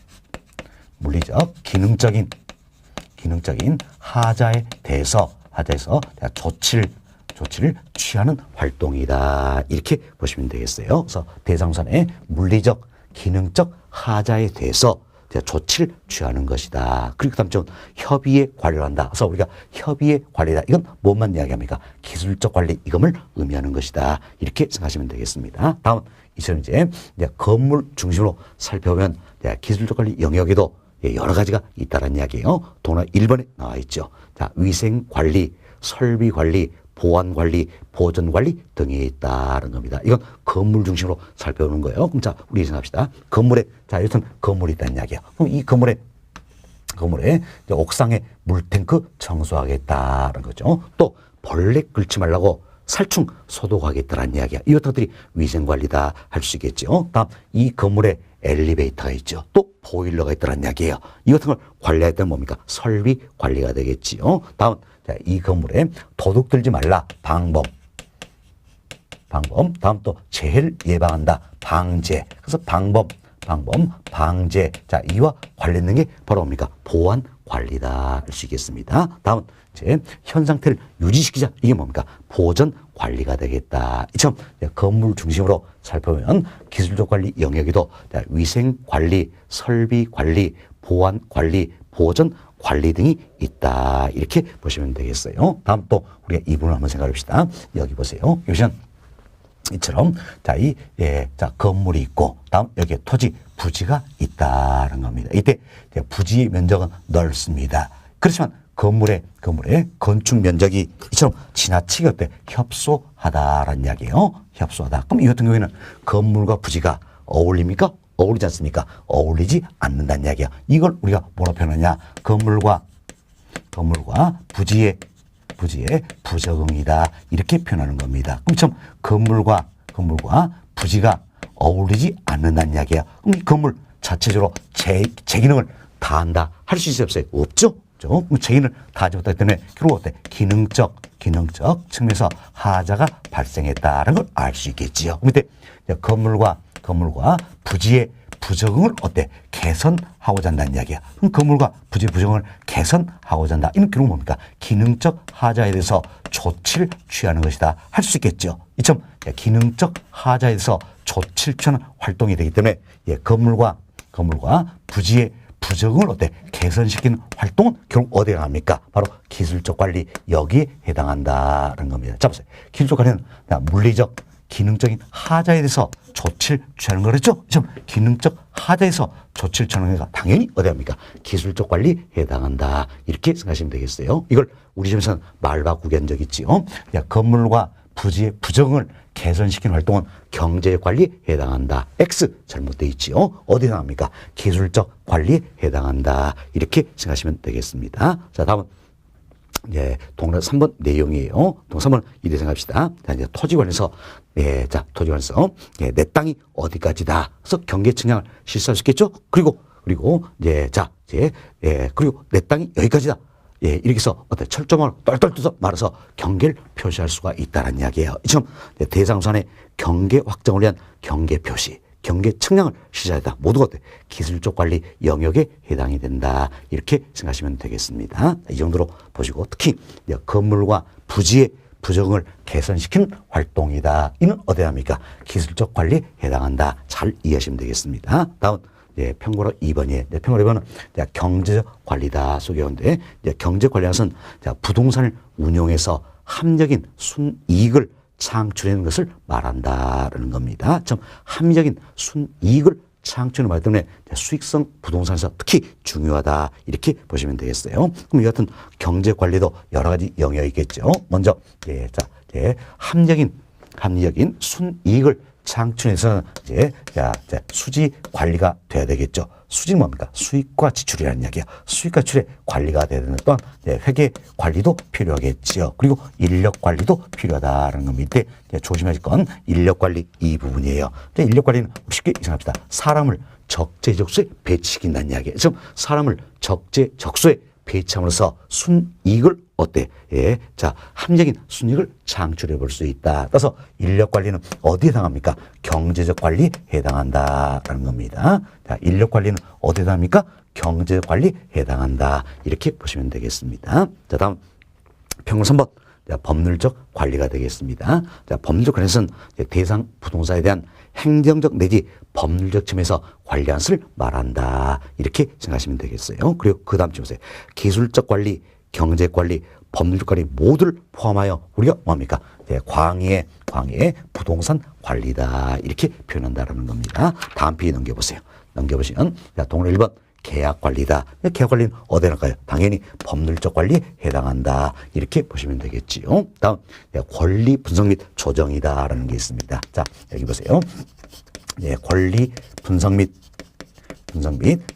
기능적인 하자에 대해서 조치를 취하는 활동이다. 이렇게 보시면 되겠어요. 그래서 대상선의 물리적, 기능적 하자에 대해서 조치를 취하는 것이다. 그리고 그다음 좀 협의의 관리를 한다. 그래서 우리가 협의의 관리다. 이건 뭐만 이야기합니까? 기술적 관리 이것을 의미하는 것이다. 이렇게 생각하시면 되겠습니다. 다음 이처럼 이제 건물 중심으로 살펴보면 기술적 관리 영역에도 여러 가지가 있다는 이야기예요. 동화 1번에 나와 있죠. 자, 위생 관리, 설비 관리, 보안 관리, 보존 관리 등이 있다는 겁니다. 이건 건물 중심으로 살펴보는 거예요. 그럼 자, 우리 생각합시다. 건물에 여튼 건물이 있다는 이야기야. 그럼 이 건물에 옥상에 물탱크 청소하겠다는 거죠. 또 벌레 끓지 말라고 살충 소독하겠다는 이야기야. 이 같은 것들이 위생 관리다 할 수 있겠죠. 다음 이 건물에 엘리베이터가 있죠. 또 보일러가 있다는 이야기예요. 이 같은 걸 관리할 때는 뭡니까? 설비 관리가 되겠지요. 다음 이 건물에 도둑 들지 말라 방법. 다음 또 재해를 예방한다 방제. 그래서 방법 방법, 방제. 자, 이와 관련된 게 바로 뭡니까? 보안 관리다 할 수 있겠습니다. 다음 이제 현 상태를 유지시키자. 이게 뭡니까? 보전 관리가 되겠다. 이처럼 건물 중심으로 살펴보면 기술적 관리 영역에도 위생 관리, 설비 관리, 보안 관리, 보전 관리 등이 있다. 이렇게 보시면 되겠어요. 다음 또 우리가 이 부분을 한번 생각해 봅시다. 여기 보세요. 요시는 이처럼 자, 건물이 있고 다음 여기에 토지, 부지가 있다는 겁니다. 이때 부지의 면적은 넓습니다. 그렇지만 건물의 건축 면적이 이처럼 지나치게 어때? 협소하다라는 이야기예요. 협소하다. 그럼 이 같은 경우에는 건물과 부지가 어울립니까? 어울리지 않습니까? 어울리지 않는다는 이야기야. 이걸 우리가 뭐라 표현하냐? 건물과 부지의 부적응이다. 이렇게 표현하는 겁니다. 그럼 참 건물과 부지가 어울리지 않는다는 이야기야. 그럼 이 건물 자체적으로 제 기능을 다한다. 할 수 있어요? 없어요? 없죠? 그럼 제 기능을 다하지 못하기 때문에 결국 어때? 기능적 측면에서 하자가 발생했다는 걸 알 수 있겠지요. 그럼 이때 건물과 부지의 부적응을 어때? 개선하고자 한다는 이야기야. 그럼 건물과 부지의 부적응을 개선하고자 한다. 이는 결국 뭡니까? 기능적 하자에 대해서 조치를 취하는 것이다. 할 수 있겠죠. 이점 기능적 하자에 대해서 조치를 취하는 활동이 되기 때문에 건물과 부지의 부적응을 어때? 개선시키는 활동은 결국 어디에 합니까? 바로 기술적 관리 여기에 해당한다는 겁니다. 자 보세요. 기술적 관리는 물리적 기능적인 하자에 대해서 조치를 취하는 거랬죠? 지금 기능적 하자에서 조치를 취하는 거가 당연히 어디 합니까? 기술적 관리에 해당한다. 이렇게 생각하시면 되겠어요. 이걸 우리 집에서는 말 바꾸기 한 적 있지요. 건물과 부지의 부적응을 개선시키는 활동은 경제 관리에 해당한다. X 잘못되어 있지요. 어디에 해당합니까? 기술적 관리에 해당한다. 이렇게 생각하시면 되겠습니다. 자, 다음은 동그란 3번 내용이에요. 3번 이래 생각합시다. 자, 이제 토지 관련해서 토지 관련해서 내 땅이 어디까지다. 그래서 경계 측량을 실시할 수 있겠죠. 그리고 그리고 내 땅이 여기까지다. 이렇게 해서 어때? 철조망을 똘똘 뜯어 말아서 경계를 표시할 수가 있다는 이야기예요. 이처럼 대상선의 경계 확정을 위한 경계 표시, 경계 측량을 실시하다. 모두가 어때? 기술적 관리 영역에 해당이 된다. 이렇게 생각하시면 되겠습니다. 이 정도로 보시고 특히 건물과 부지의 부적응을 개선시키는 활동이다. 이는 어디에 합니까? 기술적 관리에 해당한다. 잘 이해하시면 되겠습니다. 다음 평고로 2번이에요. 평고로 2번은 경제적 관리다 속에 오는데 경제적 관리라는 것은 부동산을 운용해서 합리적인 순이익을 창출하는 것을 말한다라는 겁니다. 좀 합리적인 순이익을 창출하는 말 때문에 수익성 부동산에서 특히 중요하다. 이렇게 보시면 되겠어요. 그럼 이 같은 경제 관리도 여러 가지 영역이 있겠죠. 먼저 합리적인 순이익을 창출해서 수지 관리가 돼야 되겠죠. 수지는 뭡니까? 수익과 지출이라는 이야기야. 수익과 지출의 관리가 돼야 되는 또한 회계 관리도 필요하겠지요. 그리고 인력 관리도 필요하다는 겁니다. 조심하실 건 인력 관리 이 부분이에요. 인력 관리는 쉽게 생각합시다. 사람을 적재적소에 배치시킨다는 이야기예요. 즉 사람을 적재적소에 배치함으로써 순이익을 어때? 합리적인 순이익을 창출해 볼 수 있다. 따라서 인력 관리는 어디에 해당합니까? 경제적 관리에 해당한다라는 겁니다. 자, 인력 관리는 어디에 해당합니까? 경제적 관리에 해당한다. 이렇게 보시면 되겠습니다. 자, 다음 평균 3번. 법률적 관리가 되겠습니다. 자, 법률적 관리는 대상 부동산에 대한 행정적 내지 법률적 측면에서 관리하는 것을 말한다. 이렇게 생각하시면 되겠어요. 그리고 그 다음 쯤 보세요. 기술적 관리, 경제 관리, 법률적 관리 모두를 포함하여 우리가 뭡니까? 광의의 부동산 관리다. 이렇게 표현한다는 겁니다. 다음 페이지 넘겨보세요. 넘겨보시면 동료 1번 계약 관리다. 계약 관리는 어디에 할까요? 당연히 법률적 관리에 해당한다. 이렇게 보시면 되겠지요. 다음 권리 분석 및 조정이다라는 게 있습니다. 자, 여기 보세요. 권리 분석 및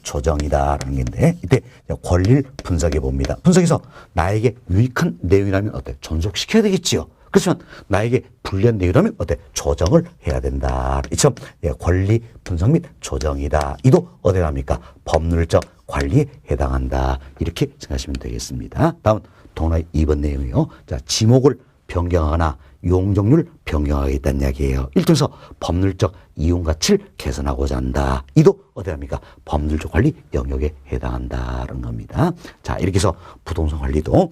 조정이다라는 게 있는데 이때 권리를 분석해 봅니다. 분석해서 나에게 유익한 내용이라면 어때? 존속시켜야 되겠지요. 그렇지만 나에게 불리한 내용이라면 어때? 조정을 해야 된다. 이처럼 권리 분석 및 조정이다. 이도 어디에 합니까? 법률적 관리에 해당한다. 이렇게 생각하시면 되겠습니다. 다음 동그라미 2번 내용이요. 자, 지목을 변경하거나 용적률 변경하겠다는 이야기예요. 일종에서 법률적 이용 가치를 개선하고자 한다. 이도 어디 합니까? 법률적 관리 영역에 해당한다는 겁니다. 자, 이렇게 해서 부동산 관리도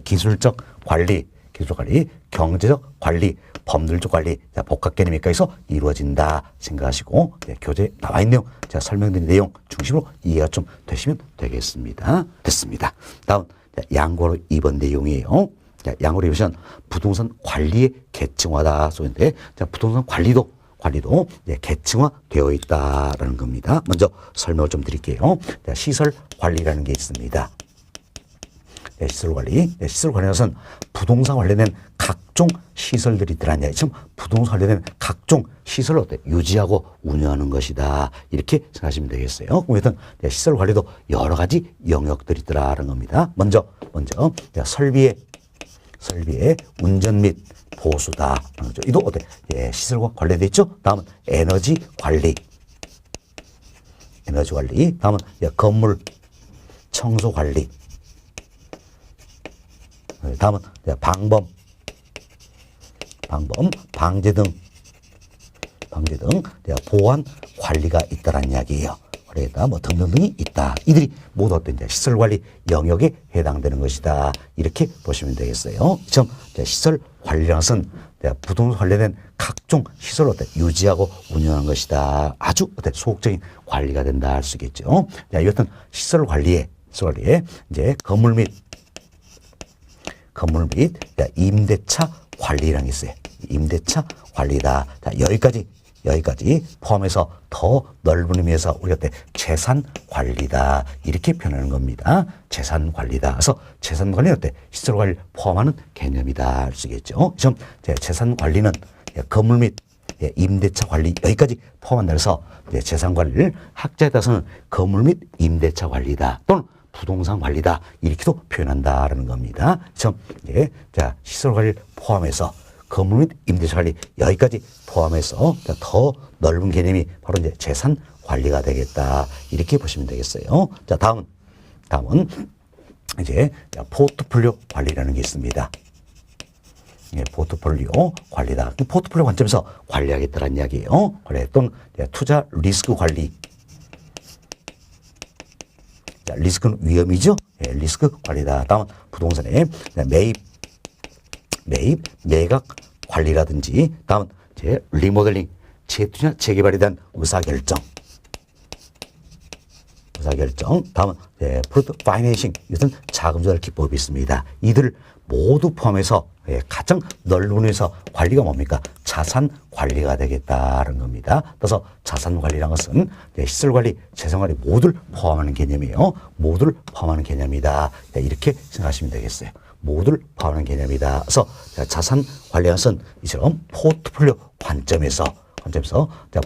기술적 관리, 경제적 관리, 법률적 관리, 복합 개념에서 이루어진다 생각하시고 교재에 나와 있는 내용, 제가 설명드린 내용 중심으로 이해가 좀 되시면 되겠습니다. 됐습니다. 다음 양고로 2번 내용이에요. 양고로 보시면 부동산 관리의 계층화다 소인데, 부동산 관리도 계층화되어 있다라는 겁니다. 먼저 설명을 좀 드릴게요. 시설 관리라는 게 있습니다. 시설 관리. 시설 관리는 것은 부동산 관련된 각종 시설들이 들어간 이야기. 지금 부동산 관련된 각종 시설을 유지하고 운영하는 것이다. 이렇게 생각하시면 되겠어요. 그럼 시설 관리도 여러 가지 영역들이 있더라는 겁니다. 먼저 설비의 운전 및 보수다. 이도 시설과 관련되어 있죠. 다음은 에너지 관리. 다음은 건물 청소 관리. 다음은 방제 등 보안 관리가 있다라는 이야기예요. 그러니까 등등등이 있다. 이들이 모두 어떤 시설 관리 영역에 해당되는 것이다. 이렇게 보시면 되겠어요. 시설 관리라는 것은 부동산 관련된 각종 시설을 유지하고 운영하는 것이다. 아주 소극적인 관리가 된다 할 수 있겠죠. 이것은 시설 관리에 이제 건물 및 임대차 관리라는 게 있어요. 임대차 관리다. 자, 여기까지 포함해서 더 넓은 의미에서 우리가 재산 관리다. 이렇게 표현하는 겁니다. 재산 관리다. 그래서 재산 관리는 시설 관리를 포함하는 개념이다 할 수 있겠죠. 재산 관리는 건물 및 임대차 관리 여기까지 포함한다. 그래서 재산 관리를 학자에 따라서는 건물 및 임대차 관리다. 또는 부동산 관리다. 이렇게도 표현한다라는 겁니다. 시설 관리를 포함해서 건물 및 임대차 관리 여기까지 포함해서 더 넓은 개념이 바로 이제 재산 관리가 되겠다. 이렇게 보시면 되겠어요. 자, 다음은 이제 포트폴리오 관리라는 게 있습니다. 포트폴리오 관리다. 포트폴리오 관점에서 관리하겠다는 이야기예요. 또는 투자 리스크 관리. 리스크는 위험이죠. 리스크 관리다. 다음은 부동산의 매각 관리라든지, 다음은 리모델링, 재투자, 재개발에 대한 의사결정. 다음은 프로젝트 파이낸싱, 이것은 자금 조달 기법이 있습니다. 이들을 모두 포함해서 가장 넓은 의미에서 관리가 뭡니까? 자산 관리가 되겠다는 겁니다. 그래서 자산 관리라는 것은 시설 관리, 재산 관리 모두를 포함하는 개념이에요. 모두를 포함하는 개념이다. 이렇게 생각하시면 되겠어요. 모두를 포함하는 개념이다. 그래서 자산 관리라는 것은 이처럼 포트폴리오 관점에서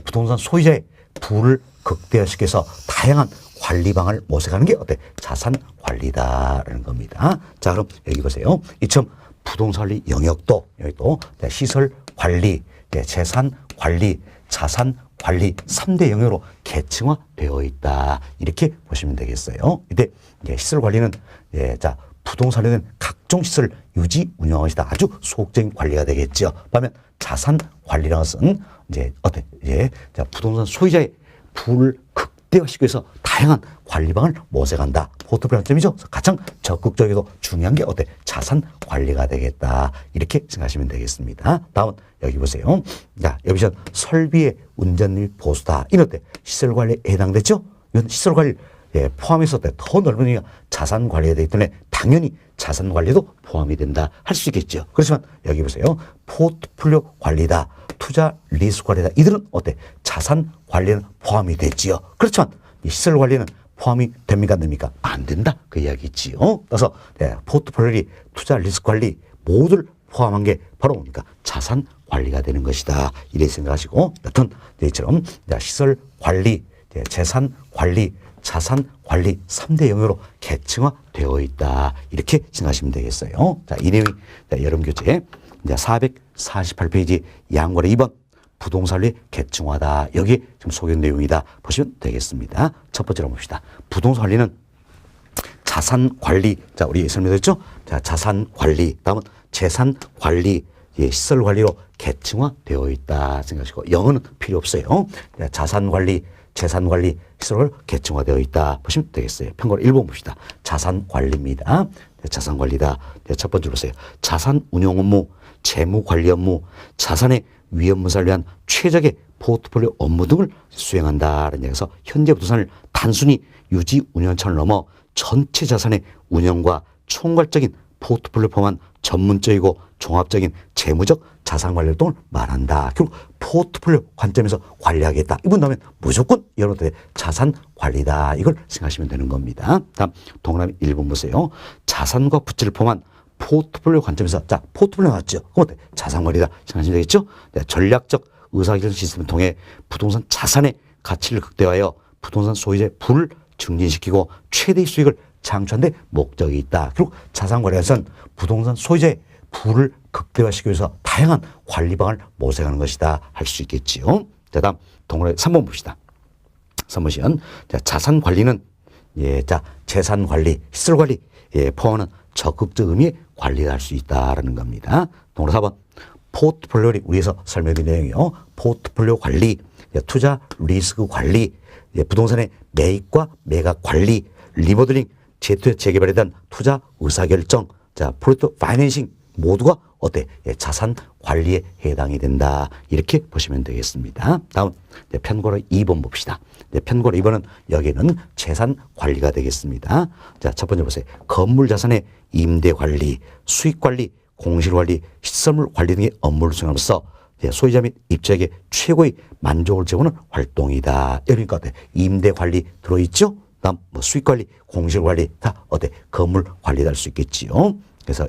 부동산 소유자의 부를 극대화시켜서 다양한 관리 방안을 모색하는 게 자산 관리다라는 겁니다. 자, 그럼 여기 보세요. 이처럼 부동산 관리 영역도 여기도 시설 관리, 재산 관리, 자산 관리 3대 영역으로 계층화되어 있다. 이렇게 보시면 되겠어요. 이때 시설 관리는 부동산 관련된 각종 시설 유지 운영하는 것이다. 아주 소극적인 관리가 되겠죠. 반면 자산 관리라는 것은 부동산 소유자의 부를 극대화시키기 위해서 다양한 관리 방안을 모색한다. 포트폴리오 관점이죠. 가장 적극적이고 중요한 게 자산 관리가 되겠다. 이렇게 생각하시면 되겠습니다. 다음은 여기 보세요. 자, 여기 보시면 설비의 운전 및 보수다. 이런 시설 관리에 해당되죠. 이건 시설 관리 포함해서 더 넓은 의미가 자산 관리에 되기 때문에 당연히 자산 관리도 포함이 된다 할 수 있겠죠. 그렇지만 여기 보세요. 포트폴리오 관리다, 투자 리스크 관리다. 이들은 자산 관리는 포함이 되지요. 그렇지만 이 시설 관리는 포함이 됩니까? 안 됩니까? 안 된다. 그 이야기지요. 그래서 포트폴리오 투자 리스크 관리 모두를 포함한 게 바로 뭡니까? 자산 관리가 되는 것이다. 이렇게 생각하시고, 여튼 이처럼 시설 관리, 재산 관리, 자산 관리 3대 영역으로 계층화되어 있다. 이렇게 생각하시면 되겠어요. 자, 이 내용이 여름 교재 448페이지 양권의 2번 부동산 관리 계층화다. 여기 지금 소개된 내용이다. 보시면 되겠습니다. 첫 번째로 봅시다. 부동산 관리는 자산 관리. 자, 우리 설명드렸죠? 자, 자산 관리. 다음은 재산 관리. 예, 시설 관리로 계층화되어 있다 생각하시고 영어는 필요 없어요. 자산 관리, 재산 관리, 시설 계층화되어 있다 보시면 되겠어요. 편곡 1번 봅시다. 자산 관리입니다. 자산 관리다. 첫 번째 보세요. 자산 운용 업무, 재무 관리 업무, 자산의 위험무사를 위한 최적의 포트폴리오 업무 등을 수행한다는 얘기에서 현재 부동산을 단순히 유지 운영차를 넘어 전체 자산의 운영과 총괄적인 포트폴리오 포함한 전문적이고 종합적인 재무적 자산 관리 활동을 말한다. 결국 포트폴리오 관점에서 관리하겠다. 이분 다음에 무조건 여러분들의 자산 관리다. 이걸 생각하시면 되는 겁니다. 다음 동그라미 1번 보세요. 자산과 부채를 포함한 포트폴리오 관점에서 자 포트폴리오 나왔죠. 그럼 어때? 자산 관리다 생각하시면 되겠죠. 전략적 의사결정 시스템을 통해 부동산 자산의 가치를 극대화하여 부동산 소유자의 부를 증진시키고 최대의 수익을 창출하는 데 목적이 있다. 결국 자산 관리에서는 부동산 소유자의 부를 극대화시키기 위해서 다양한 관리 방안을 모색하는 것이다. 할 수 있겠지요. 자, 다음 동그라미 3번 봅시다. 3번 시연. 자, 자산 관리는 예, 자, 재산 관리, 시설 관리 예, 포함하는 적극적 의미의 관리를 할 수 있다라는 겁니다. 동그라미 4번. 포트폴리오를 위해서 설명드린 내용이요. 포트폴리오 관리, 예, 투자 리스크 관리, 예, 부동산의 매입과 매각 관리, 리모델링, 재개발에 대한 투자 의사결정, 자, 프로젝트 파이낸싱 모두가 어때? 예, 자산 관리에 해당이 된다. 이렇게 보시면 되겠습니다. 다음 편고로 2번 봅시다. 편고로 2번은 여기는 재산 관리가 되겠습니다. 자, 첫 번째 보세요. 건물 자산의 임대 관리, 수익 관리, 공실 관리, 시설물 관리 등의 업무를 수행함으로써 소유자 및 입주자에게 최고의 만족을 제공하는 활동이다. 그러니까 어때? 임대 관리 들어있죠? 다음 뭐 수익 관리, 공실 관리 다 어때? 건물 관리도 할 수 있겠지요. 그래서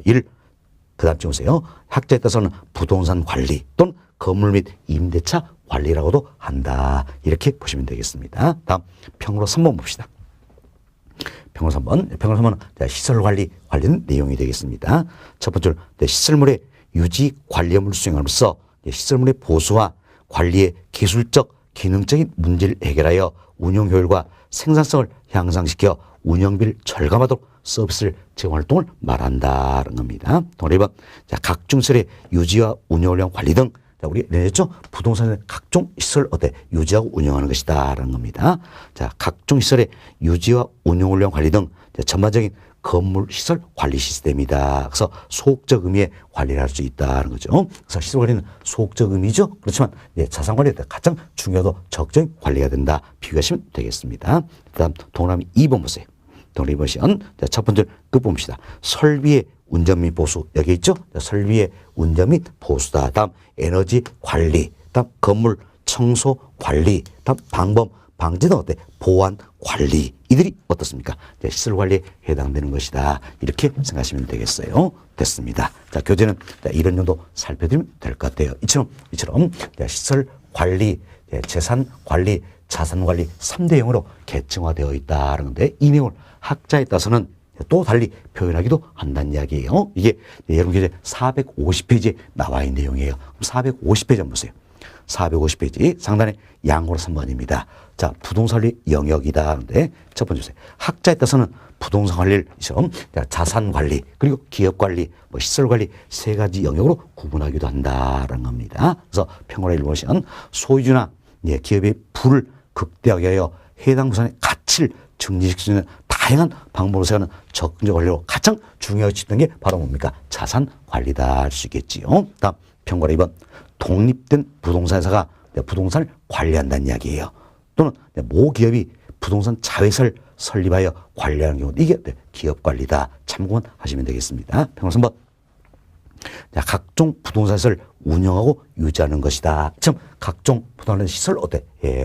그 다음 주 보세요. 학자에 따라서는 부동산 관리 또는 건물 및 임대차 관리라고도 한다. 이렇게 보시면 되겠습니다. 다음 평으로 3번 봅시다. 평으로 3번. 시설 관리는 내용이 되겠습니다. 첫 번째로 시설물의 유지 관리 업무를 수행함으로써 시설물의 보수와 관리의 기술적, 기능적인 문제를 해결하여 운영 효율과 생산성을 향상시켜 운영비를 절감하도록 서비스를 제공 활동을 말한다는 겁니다. 동그라미 2번. 자, 각종 시설의 유지와 운영을 위한 관리 등 자, 우리 내렸죠? 부동산의 각종 시설 어때? 유지하고 운영하는 것이다라는 겁니다. 자, 각종 시설의 유지와 운영을 위한 관리 등 전반적인 건물 시설 관리 시스템이다. 그래서 소극적 의미의 관리를 할 수 있다는 거죠. 그래서 시설 관리는 소극적 의미죠. 그렇지만 자산 관리에 가장 중요하고 적극적인 관리가 된다. 비교하시면 되겠습니다. 그다음 동그라미 2번 보세요. 동그라미 2번 시연. 자, 첫 번째 끝 봅시다. 설비의 운전 및 보수 여기 있죠. 자, 설비의 운전 및 보수다. 다음 에너지 관리. 다음 건물 청소 관리. 다음 방범 방지 등 어때? 보안 관리. 이들이 어떻습니까? 시설 관리에 해당되는 것이다. 이렇게 생각하시면 되겠어요. 됐습니다. 자, 교재는 이런 정도 살펴드리면 될 것 같아요. 이처럼 시설 관리, 재산 관리, 자산 관리 3대 0으로 계층화되어 있다는데 이 내용을 학자에 따라서는 또 달리 표현하기도 한다는 이야기예요. 이게 여러분 교재 450페이지에 나와 있는 내용이에요. 그럼 450페이지 한번 보세요. 450페이지 상단에 양호로 3번입니다. 자, 부동산 관리 영역이다. 하는데 첫 번째 보세요. 학자에 따라서는 부동산 관리를 자산 관리 그리고 기업 관리, 뭐 시설 관리 세 가지 영역으로 구분하기도 한다라는 겁니다. 그래서 평론을 읽어보시면 소유주나 기업의 부를 극대화하게 하여 해당 부산의 가치를 증진시킬 수 있는 다양한 방법으로 생각하는 적극적 관리로 가장 중요하게 치는 게 바로 뭡니까? 자산 관리다 할 수 있겠지요. 다음 평가 2번. 독립된 부동산 회사가 부동산을 관리한다는 이야기예요. 또는 모 기업이 부동산 자회사를 설립하여 관리하는 경우 이게 기업 관리다. 참고만 하시면 되겠습니다. 평가 3번. 각종 부동산 시설을 운영하고 유지하는 것이다. 참 각종 부동산 시설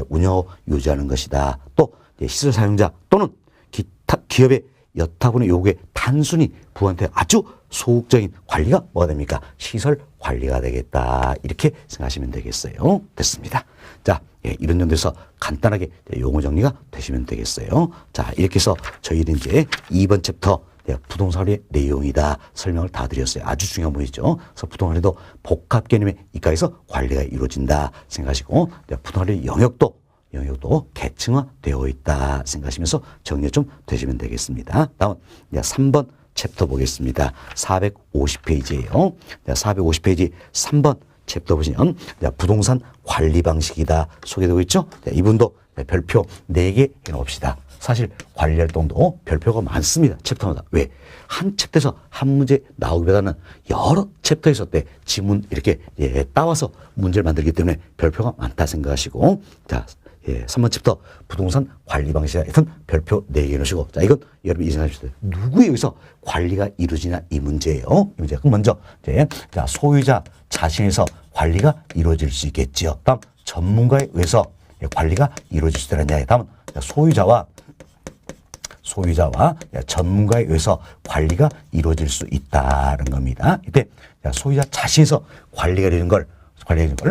운영하고 유지하는 것이다. 또 시설 사용자 또는 기타 기업의 여타분의 요구에 단순히 부한테 아주 소극적인 관리가 뭐가 됩니까? 시설 관리가 되겠다. 이렇게 생각하시면 되겠어요. 됐습니다. 자, 이런 정도에서 간단하게 용어 정리가 되시면 되겠어요. 자, 이렇게 해서 저희는 이제 2번 챕터 부동산 관리의 내용이다. 설명을 다 드렸어요. 아주 중요한 부분이죠. 그래서 부동산 관리도 복합 개념의 이과에서 관리가 이루어진다 생각하시고 부동산 관리 영역도 계층화되어 있다 생각하시면서 정리 좀 되시면 되겠습니다. 다음 3번, 챕터 보겠습니다. 450페이지예요. 450페이지 3번 챕터 보시면 부동산 관리 방식이다 소개되고 있죠. 이분도 별표 4개 해놓읍시다. 사실 관리활동도 별표가 많습니다. 챕터마다. 왜? 한 챕터에서 한 문제 나오기보다는 여러 챕터에서 지문 이렇게 따와서 문제를 만들기 때문에 별표가 많다 생각하시고, 자, 3번 챕터 부동산 관리 방식이다. 하여튼 별표 4개 놓으시고, 자, 이건 여러분이 생각하십시오. 누구에 의해서 관리가 이루어지냐 이 문제예요. 이 문제. 그럼 먼저 자, 소유자 자신에서 관리가 이루어질 수 있겠지요. 다음 전문가에 의해서 관리가 이루어질 수 있느냐. 다음 소유자와 전문가에 의해서 관리가 이루어질 수 있다는 겁니다. 이때 소유자 자신에서 관리가 되는 걸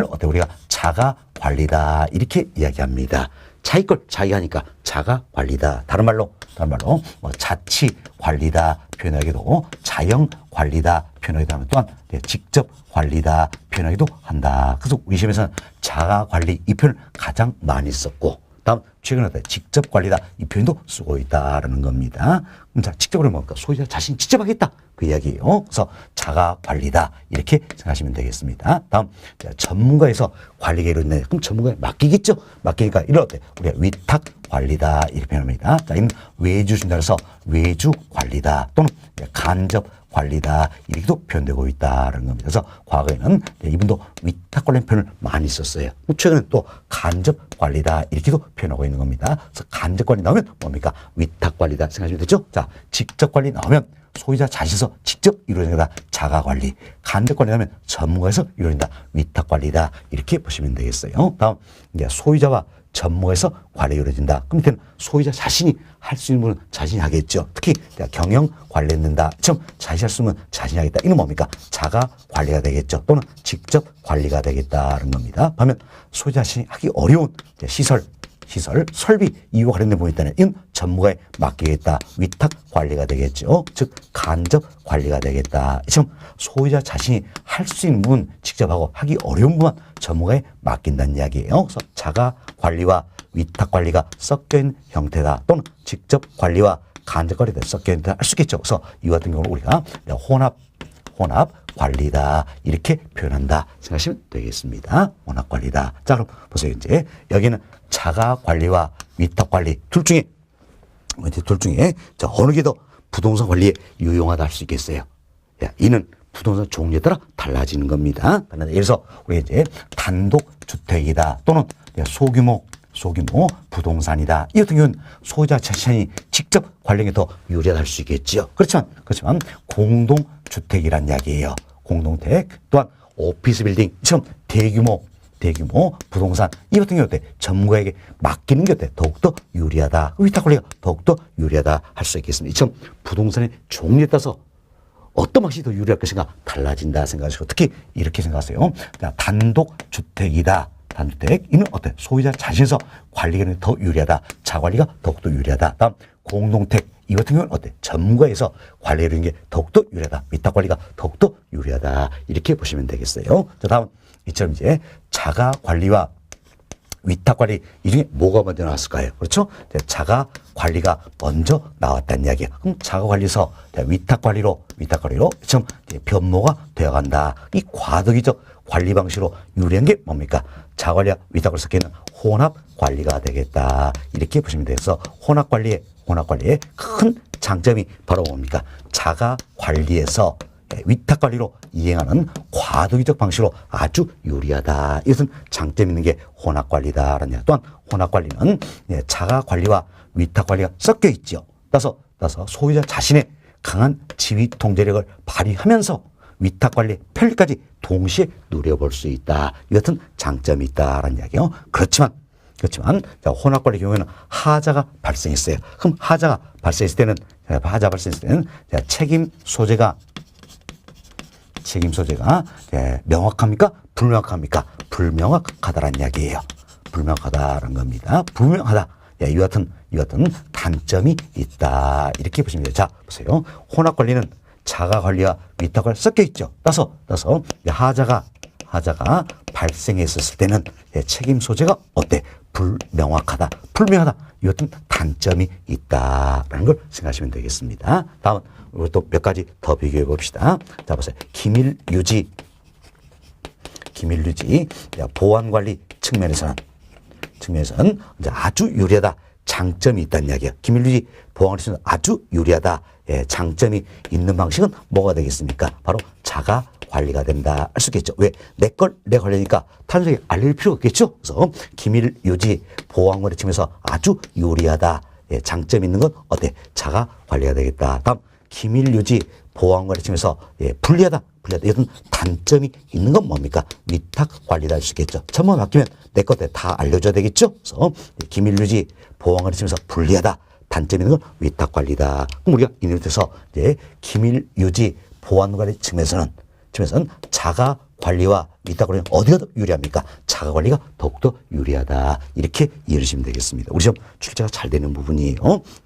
어때 우리가 자가 관리다 이렇게 이야기합니다. 자기 걸 자기가 하니까 자가 관리다. 다른 말로 자치 관리다 표현하기도, 자영 관리다 표현하기도 하면, 또한 직접 관리다 표현하기도 한다. 그래서 우리 시험에서는 자가 관리 이 표현을 가장 많이 썼고, 다음 최근에 직접 관리다 이 표현도 쓰고 있다라는 겁니다. 그럼 자, 직접 그러면 뭡니까? 소유자 자신이 직접 하겠다 그 이야기예요. 그래서 자가 관리다 이렇게 생각하시면 되겠습니다. 다음 전문가에서 관리가 이루어지네. 그럼 전문가에 맡기겠죠. 맡기니까 이럴 때 우리가 위탁 관리다 이렇게 표현합니다. 자, 이는 외주 준다해서 외주 관리다 또는 간접 관리다 이렇게도 표현되고 있다는 겁니다. 그래서 과거에는 이분도 위탁 관련 표현을 많이 썼어요. 최근에는 또 간접 관리다 이렇게도 표현하고 있는 겁니다. 그래서 간접 관리 나오면 뭡니까? 위탁 관리다 생각하시면 되죠. 자, 직접 관리 나오면 소유자 자신에서 직접 이루어진다. 자가 관리. 간접 관리 나오면 전문가에서 이루어진다. 위탁 관리다 이렇게 보시면 되겠어요. 다음 이제 소유자와 전문가에서 관리가 이루어진다. 그럼 밑에는 소유자 자신이 할 수 있는 분은 자신이 하겠죠. 특히 경영 관리했는다. 처음 자신이 할 수 있는 자신이 하겠다. 이는 뭡니까? 자가 관리가 되겠죠. 또는 직접 관리가 되겠다는 겁니다. 반면 소유자 자신이 하기 어려운 시설, 설비, 이와 관련된 부분이 있다면 이건 전문가에 맡기겠다. 위탁 관리가 되겠죠. 즉 간접 관리가 되겠다. 지금 소유자 자신이 할 수 있는 부분 직접 하고 하기 어려운 부분 전문가에 맡긴다는 이야기예요. 그래서 자가 관리와 위탁 관리가 섞여 있는 형태다. 또는 직접 관리와 간접 관리가 섞여 있는 형태다 할 수 있겠죠. 그래서 이 같은 경우는 우리가 혼합 관리다 이렇게 표현한다 생각하시면 되겠습니다. 혼합 관리다. 자, 그럼 보세요. 이제 여기는 자가 관리와 위탁 관리 둘 중에 자, 어느 게 더 부동산 관리에 유용하다 할 수 있겠어요? 이는 부동산 종류에 따라 달라지는 겁니다. 예를 들어서 우리 이제 단독 주택이다 또는 소규모 부동산이다. 이 같은 경우는 소유자 자신이 직접 관리에 더 유리하다 할 수 있겠지요. 그렇지만 공동주택이란 이야기예요. 공동택 또한 오피스 빌딩처럼 대규모 부동산 이 같은 경우 전문가에게 맡기는 게 더욱더 유리하다. 위탁 관리가 더욱더 유리하다 할 수 있겠습니다. 이처럼 부동산의 종류에 따라서 어떤 방식이 더 유리할 것인가 달라진다 생각하시고, 특히 이렇게 생각하세요. 단독주택이다. 단독주택 이는 어때? 소유자 자신에서 관리가 더 유리하다. 자관리가 더욱더 유리하다. 다음 공동택 이 같은 경우는 어때? 전문가에서 관리하는 게 더욱더 유리하다. 위탁 관리가 더욱더 유리하다. 이렇게 보시면 되겠어요. 자, 다음 이처럼 이제 자가 관리와 위탁 관리 이 중에 뭐가 먼저 나왔을까요? 그렇죠? 자가 관리가 먼저 나왔다는 이야기예요. 그럼 자가 관리에서 위탁 관리로 좀 변모가 되어간다. 이 과도기적 관리 방식으로 유리한 게 뭡니까? 자가 관리와 위탁 관리 섞여 있는 혼합 관리가 되겠다. 이렇게 보시면 돼서 혼합 관리의 큰 장점이 바로 뭡니까? 자가 관리에서 위탁 관리로 이행하는 과도기적 방식으로 아주 유리하다. 이것은 장점 있는 게 혼합 관리다라는. 또한 혼합 관리는 자가 관리와 위탁 관리가 섞여 있죠. 따라서 소유자 자신의 강한 지휘 통제력을 발휘하면서 위탁 관리 편리까지 동시에 누려볼 수 있다. 이 같은 장점이 있다라는 이야기요. 그렇지만 혼합 관리 경우에는 하자가 발생했어요. 그럼 하자가 발생했을 때는 책임 소재가 명확합니까? 불명확합니까? 불명확하다라는 이야기예요. 불명확하다라는 겁니다. 불명확하다. 이 같은 단점이 있다. 이렇게 보시면 돼요. 자, 보세요. 혼합 관리는 자가 관리와 위탁 관리 섞여 있죠. 따라서 하자가 발생했었을 때는 책임 소재가 어때? 불명확하다, 불명하다. 이 어떤 단점이 있다라는 걸 생각하시면 되겠습니다. 다음은 우리 또 몇 가지 더 비교해 봅시다. 자, 보세요. 기밀 유지 보안 관리 측면에서는 이제 아주 유리하다, 장점이 있다는 이야기예요. 기밀 유지 보안 관리 측면에서 아주 유리하다, 예, 장점이 있는 방식은 뭐가 되겠습니까? 바로 자가 관리가 된다 할 수 있겠죠. 왜? 내 걸 내가 관리하니까 다른 사람에게 알릴 필요가 없겠죠. 그래서 기밀 유지 보안 관리 측면에서 아주 유리하다, 예, 장점 있는 건 어때? 자가 관리가 되겠다. 다음 기밀 유지 보안 관리 측면에서, 예, 불리하다. 이런 단점이 있는 건 뭡니까? 위탁 관리다 할 수 있겠죠. 전문 맡기면 내 것들 다 알려줘야 되겠죠. 그래서 기밀 유지 보안 관리 측면에서 불리하다, 단점 있는 건 위탁 관리다. 그럼 우리가 이를 들어서 이제 기밀 유지 보안 관리 측면에서는 자가 관리와 위탁 관리는 어디가 더 유리합니까? 자가 관리가 더욱더 유리하다. 이렇게 이해하시면 되겠습니다. 우리 시험 출제가 잘 되는 부분이에요.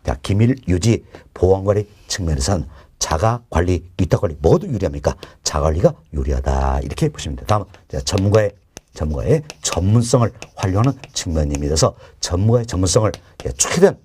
자, 기밀 유지 보안 관리 측면에서는 자가 관리, 위탁 관리 모두 유리합니까? 자가 관리가 유리하다. 이렇게 보시면 됩니다. 다음 전문가의 전문성을 활용하는 측면입니다. 그래서 전문가의 전문성을 최대한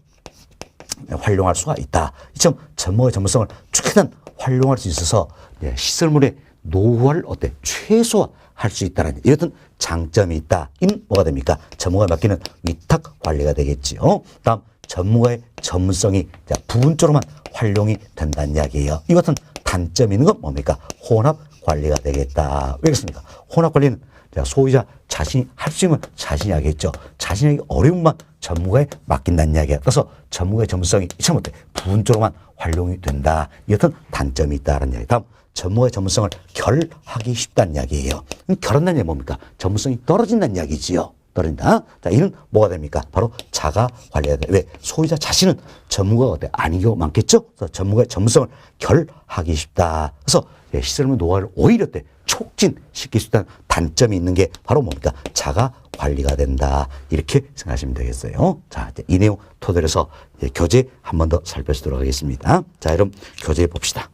활용할 수가 있다. 이처럼 전문가의 전문성을 최대한 활용할 수 있어서 시설물의 노후화를 최소화할 수 있다는 이런 장점이 있다. 이는 뭐가 됩니까? 전문가에 맡기는 위탁 관리가 되겠지요. 다음 전문가의 전문성이 부분적으로만 활용이 된다는 이야기예요. 이 같은 단점이 있는 건 뭡니까? 혼합 관리가 되겠다. 왜 그렇습니까? 혼합 관리는 소유자 자신이 할 수 있는 자신이 하겠죠. 자신이 하기 어려운만 전문가에 맡긴다는 이야기예요. 그래서 전문가의 전문성이 참 부분적으로만 활용이 된다. 이 같은 단점이 있다는 이야기. 다음 전문가의 전문성을 결하기 쉽다는 이야기예요. 결한다는 이야기 뭡니까? 전문성이 떨어진다는 이야기지요. 떨어진다. 자, 이는 뭐가 됩니까? 바로 자가 관리가 돼. 왜? 소유자 자신은 전문가가 아닌 경우가 많겠죠? 그래서 전문가의 전문성을 결하기 쉽다. 그래서 시설물 노화를 오히려 촉진시킬 수 있다는 단점이 있는 게 바로 뭡니까? 자가 관리가 된다. 이렇게 생각하시면 되겠어요. 자, 이제 이 내용 토대로 해서 교재 한 번 더 살펴보도록 하겠습니다. 자, 여러분 교재 봅시다.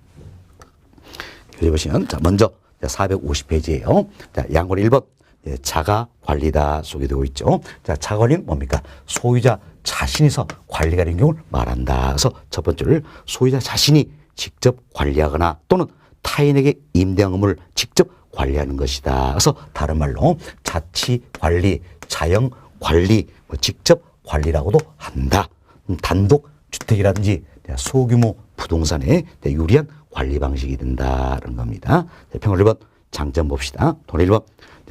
교재 보시면 자, 먼저 450페이지예요. 자, 양권 1번 자가 관리다 소개되고 있죠. 자, 자가 관리는 뭡니까? 소유자 자신에서 관리가 되는 경우를 말한다. 그래서 첫 번째를 소유자 자신이 직접 관리하거나 또는 타인에게 임대한 건물을 직접 관리하는 것이다. 그래서 다른 말로 자치 관리, 자영 관리, 직접 관리라고도 한다. 단독 주택이라든지 소규모 부동산에 유리한 관리 방식이 된다는 겁니다. 평을 1번 장점 봅시다. 돈 1번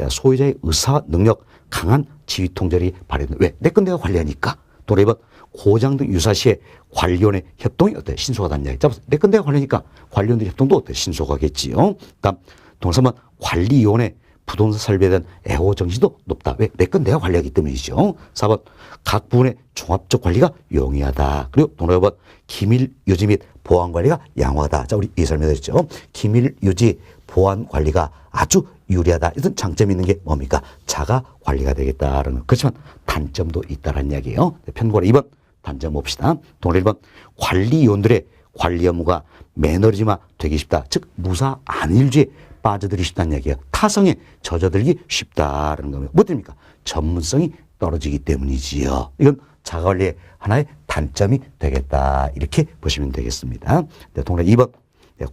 소유자의 의사 능력 강한 지휘 통제력이 발휘된다. 왜? 내 건 내가 관리하니까. 돈 2번 고장 등 유사 시에 관리원의 협동이 신속하다는 이야기. 내 건 내가 관리하니까 관리원들의 협동도 신속하겠지요. 다음 돈 3번 관리위원회 부동산 설비에 대한 애호 정신도 높다. 왜? 내 건 내가 관리하기 때문이죠. 4번 각 부분의 종합적 관리가 용이하다. 그리고 돈 5번 기밀 유지 및 보안 관리가 양호하다. 자, 우리 이 설명드렸죠. 기밀 유지 보안 관리가 아주 유리하다. 이런 장점이 있는 게 뭡니까? 자가 관리가 되겠다라는 것. 그렇지만 단점도 있다는 이야기예요. 편고라 2번 단점 봅시다. 동일 1번 관리위원들의 관리 업무가 매너리즘화 되기 쉽다. 즉 무사 안일주의에 빠져들기 쉽다는 이야기예요. 타성에 젖어들기 쉽다라는 겁니다. 뭐 됩니까? 전문성이 떨어지기 때문이지요. 이건 자가관리의 하나의 단점이 되겠다. 이렇게 보시면 되겠습니다. 동일 2번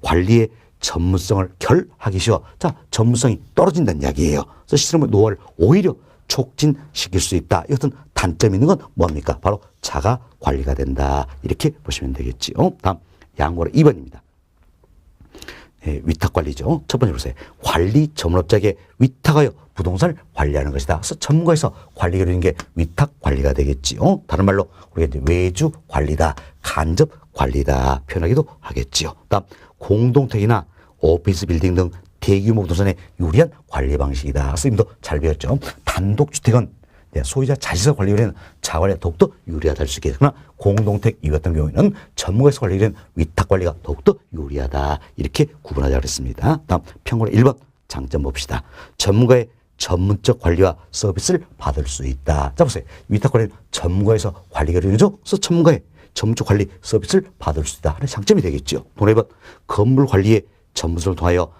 관리의 전문성을 결하기 쉬워. 자, 전문성이 떨어진다는 이야기예요. 그래서 시스템의 노화를 오히려 촉진시킬 수 있다. 이것은 단점이 있는 건 뭡니까? 바로 자가 관리가 된다. 이렇게 보시면 되겠지요. 다음 양보로 2번입니다. 위탁 관리죠. 첫 번째 보세요. 관리 전문업자에게 위탁하여 부동산을 관리하는 것이다. 그래서 전문가에서 관리가 되는 게 위탁 관리가 되겠지요. 다른 말로 우리가 이제 외주 관리다, 간접 관리다 표현하기도 하겠지요. 다음 공동택이나 오피스 빌딩 등 대규모 부동산의 유리한 관리 방식이다. 선생님도 잘 배웠죠. 단독주택은 소유자 자신에서 관리하는 자관리가 더욱더 유리하다 할 수 있겠으나 그러나 공동택 이와 같은 경우에는 전문가에서 관리하는 위탁 관리가 더욱더 유리하다. 이렇게 구분하자 그랬습니다. 다음 평균 1번 장점 봅시다. 전문가의 전문적 관리와 서비스를 받을 수 있다. 자 보세요. 위탁 관리는 전문가에서 관리가 되죠. 그래서 전문가의 전문적 관리 서비스를 받을 수 있다 하는 장점이 되겠죠. 돈 2번 건물 관리에 전문성을 통하여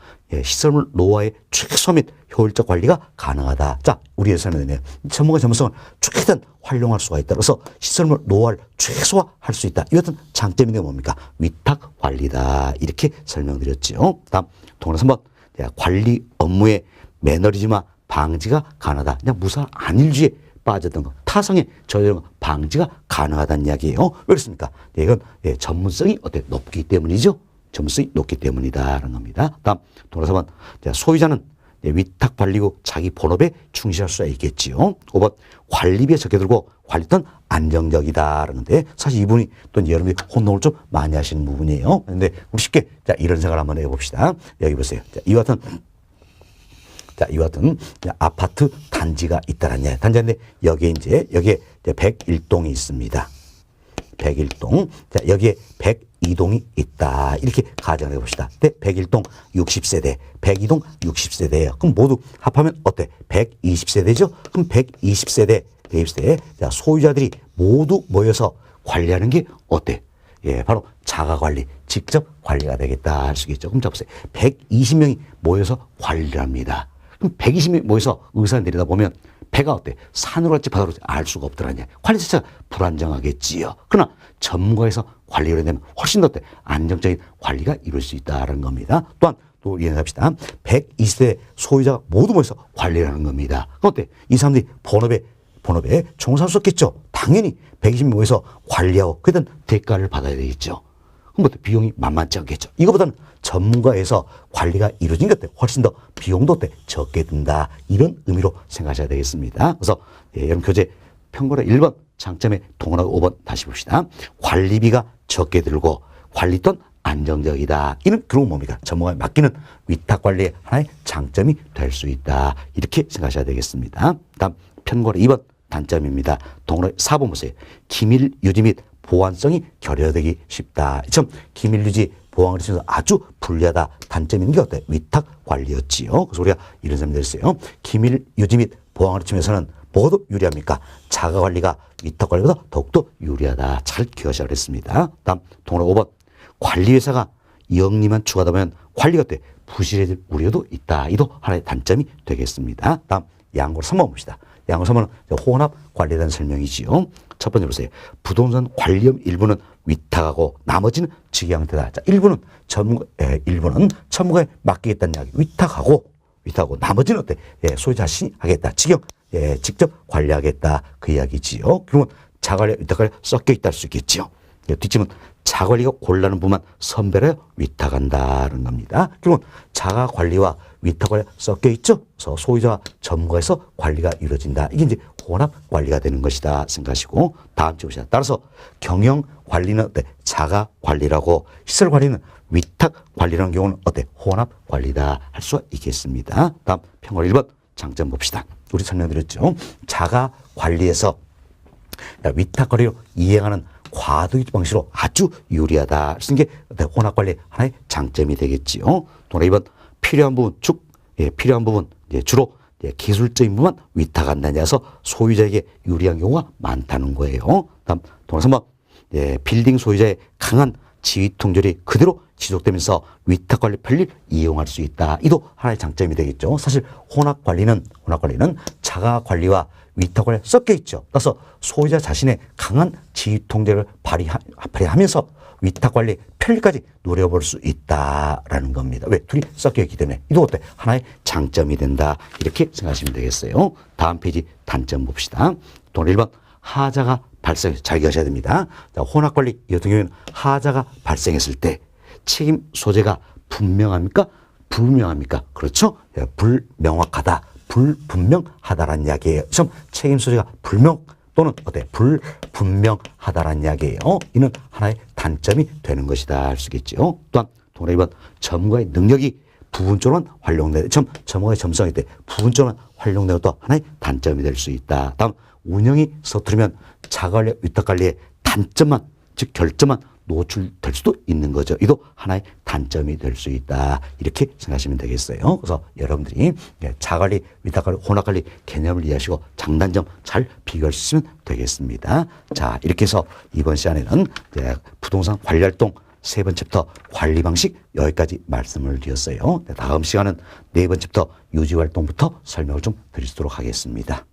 시설물 노후화의 최소 및 효율적 관리가 가능하다. 자, 우리의 설명은 전문가의 전문성을 최대한 활용할 수가 있다. 그래서 시설물 노후화를 최소화할 수 있다. 이 같은 장점이 뭡니까? 위탁 관리다. 이렇게 설명드렸죠. 다음 동그라미 3번 관리 업무의 매너리즘화 방지가 가능하다. 그냥 무사 안일주의에 빠졌던 거, 타성에 젖은 거 방지가 가능하다는 이야기예요. 왜 그렇습니까? 이건 전문성이 높기 때문이죠. 전문성이 높기 때문이다라는 겁니다. 다음 동그라미 4번 소유자는 위탁 관리국 자기 본업에 충실할 수가 있겠지요. 5번 관리비에 적게 들고 관리던 안정적이다라는 건데 사실 이분이 또 여러분이 혼동을 좀 많이 하시는 부분이에요. 그런데 우리 쉽게 자 이런 생각을 한번 해봅시다. 여기 보세요. 자, 이와 같은 아파트 단지가 있다라는 얘기. 단지인데 여기에 101동이 있습니다. 101동. 자, 여기에 102동이 있다. 이렇게 가정을 해봅시다. 101동 60세대, 102동 60세대예요. 그럼 모두 합하면 어때? 120세대죠? 그럼 120세대, 120세대. 자, 소유자들이 모두 모여서 관리하는 게 어때? 바로 자가관리, 직접 관리가 되겠다 할 수 있겠죠. 그럼 잡으세요. 120명이 모여서 관리를 합니다. 그럼 120명이 모여서 의사를 내리다 보면 배가 어때? 산으로 갈지 바다로 갈지 알 수가 없더라냐. 관리 자체가 불안정하겠지요. 그러나 전문가에서 관리를 되면 훨씬 더 어때? 안정적인 관리가 이룰 수 있다는 겁니다. 또한 또 이해합시다. 120세 소유자가 모두 모여서 관리를 하는 겁니다. 그럼 어때? 이 사람들이 본업에 종사할 수 없겠죠. 당연히 120명 모여서 관리하고 그다음 대가를 받아야 되겠죠. 그럼 어때? 비용이 만만치 않겠죠. 이거보다는 전문가에서 관리가 이루어진 것 때문에 훨씬 더 비용도 적게 든다. 이런 의미로 생각하셔야 되겠습니다. 그래서 여러분 교재 평가로 1번 장점의 동그라미 5번 다시 봅시다. 관리비가 적게 들고 관리돈 안정적이다. 이는 결국 뭡니까? 전문가에 맡기는 위탁관리의 하나의 장점이 될 수 있다. 이렇게 생각하셔야 되겠습니다. 다음 편고로 2번 단점입니다. 동그라미 4번 보세요. 기밀 유지 및 보안성이 결여되기 쉽다. 참 기밀 유지 보안을 치면서 아주 불리하다. 단점인 게 어때? 위탁 관리였지요. 그래서 우리가 이런 설명 드렸어요. 기밀 유지 및 보안을 치면서는 뭐도 유리합니까? 자가 관리가 위탁 관리보다 더욱더 유리하다. 잘 기억하셔야 겠습니다. 다음 동그라미 5번 관리회사가 영리만 추가하다 보면 관리가 어때? 부실해질 우려도 있다. 이도 하나의 단점이 되겠습니다. 다음 양고로 3번 봅시다. 양고로 3번은 혼합 관리에 대한 설명이지요. 첫 번째 보세요. 부동산 관리업 일부는 위탁하고 나머지는 직영형태다. 자, 일부는 전문가에 맡기겠다는 이야기. 위탁하고 나머지는 어때? 소유자 자신이 하겠다. 직접 관리하겠다. 그 이야기지요. 그러면 자관리, 위탁관리 섞여 있다 할 수 있겠지요. 뒷집은 자관리가 곤란한 부분만 선별하여 위탁한다는 겁니다. 그러면 자가관리와 위탁관리 섞여 있죠. 그래서 소유자와 전문가에서 관리가 이루어진다. 이게 이제 혼합관리가 되는 것이다 생각하시고 다음 주 보시다. 따라서 경영관리는 어때? 자가관리라고 시설관리는 위탁관리라는 경우는 어때? 혼합관리다 할 수가 있겠습니다. 다음 평가 1번 장점 봅시다. 우리 설명드렸죠. 자가관리에서 위탁관리로 이행하는 과도기 방식으로 아주 유리하다. 쓰는 게 혼합관리 하나의 장점이 되겠지요. 또 2번 필요한 부분 필요한 부분 주로 기술적인 부분만 위탁한다는 데서 소유자에게 유리한 경우가 많다는 거예요. 다음 동그라미 3번 빌딩 소유자의 강한 지휘 통제력이 그대로 지속되면서 위탁관리 편리를 이용할 수 있다. 이도 하나의 장점이 되겠죠. 사실 혼합관리는 자가관리와 위탁관리 섞여 있죠. 따라서 소유자 자신의 강한 지휘 통제를 발휘하면서 위탁관리 편리까지 누려볼 수 있다라는 겁니다. 왜? 둘이 섞여 있기 때문에. 이도 어때? 하나의 장점이 된다. 이렇게 생각하시면 되겠어요. 다음 페이지 단점 봅시다. 또 1번 하자가 잘 기억하셔야 됩니다. 자, 혼합관리 같은 경우에는 하자가 발생했을 때 책임 소재가 분명합니까? 불명합니까? 그렇죠? 불명확하다. 불분명하다라는 이야기예요. 책임 소재가 불명 또는 어때? 불분명하다라는 이야기예요. 이는 하나의 단점이 되는 것이다 할 수 있겠죠. 또한 동그라미 2번 전문가의 능력이 부분적으로만 활용되는 전문가의 점성일 때 부분적으로만 활용되는 것도 하나의 단점이 될 수 있다. 다음 운영이 서투르면 자가관리, 위탁관리의 단점만 즉 결점만 노출될 수도 있는 거죠. 이도 하나의 단점이 될 수 있다. 이렇게 생각하시면 되겠어요. 그래서 여러분들이 자가관리, 위탁관리, 혼합관리 개념을 이해하시고 장단점 잘 비교할 수 있으면 되겠습니다. 자, 이렇게 해서 이번 시간에는 부동산 관리활동 세 번째 챕터 관리 방식 여기까지 말씀을 드렸어요. 다음 시간은 네 번째 챕터 유지활동부터 설명을 좀 드리도록 하겠습니다.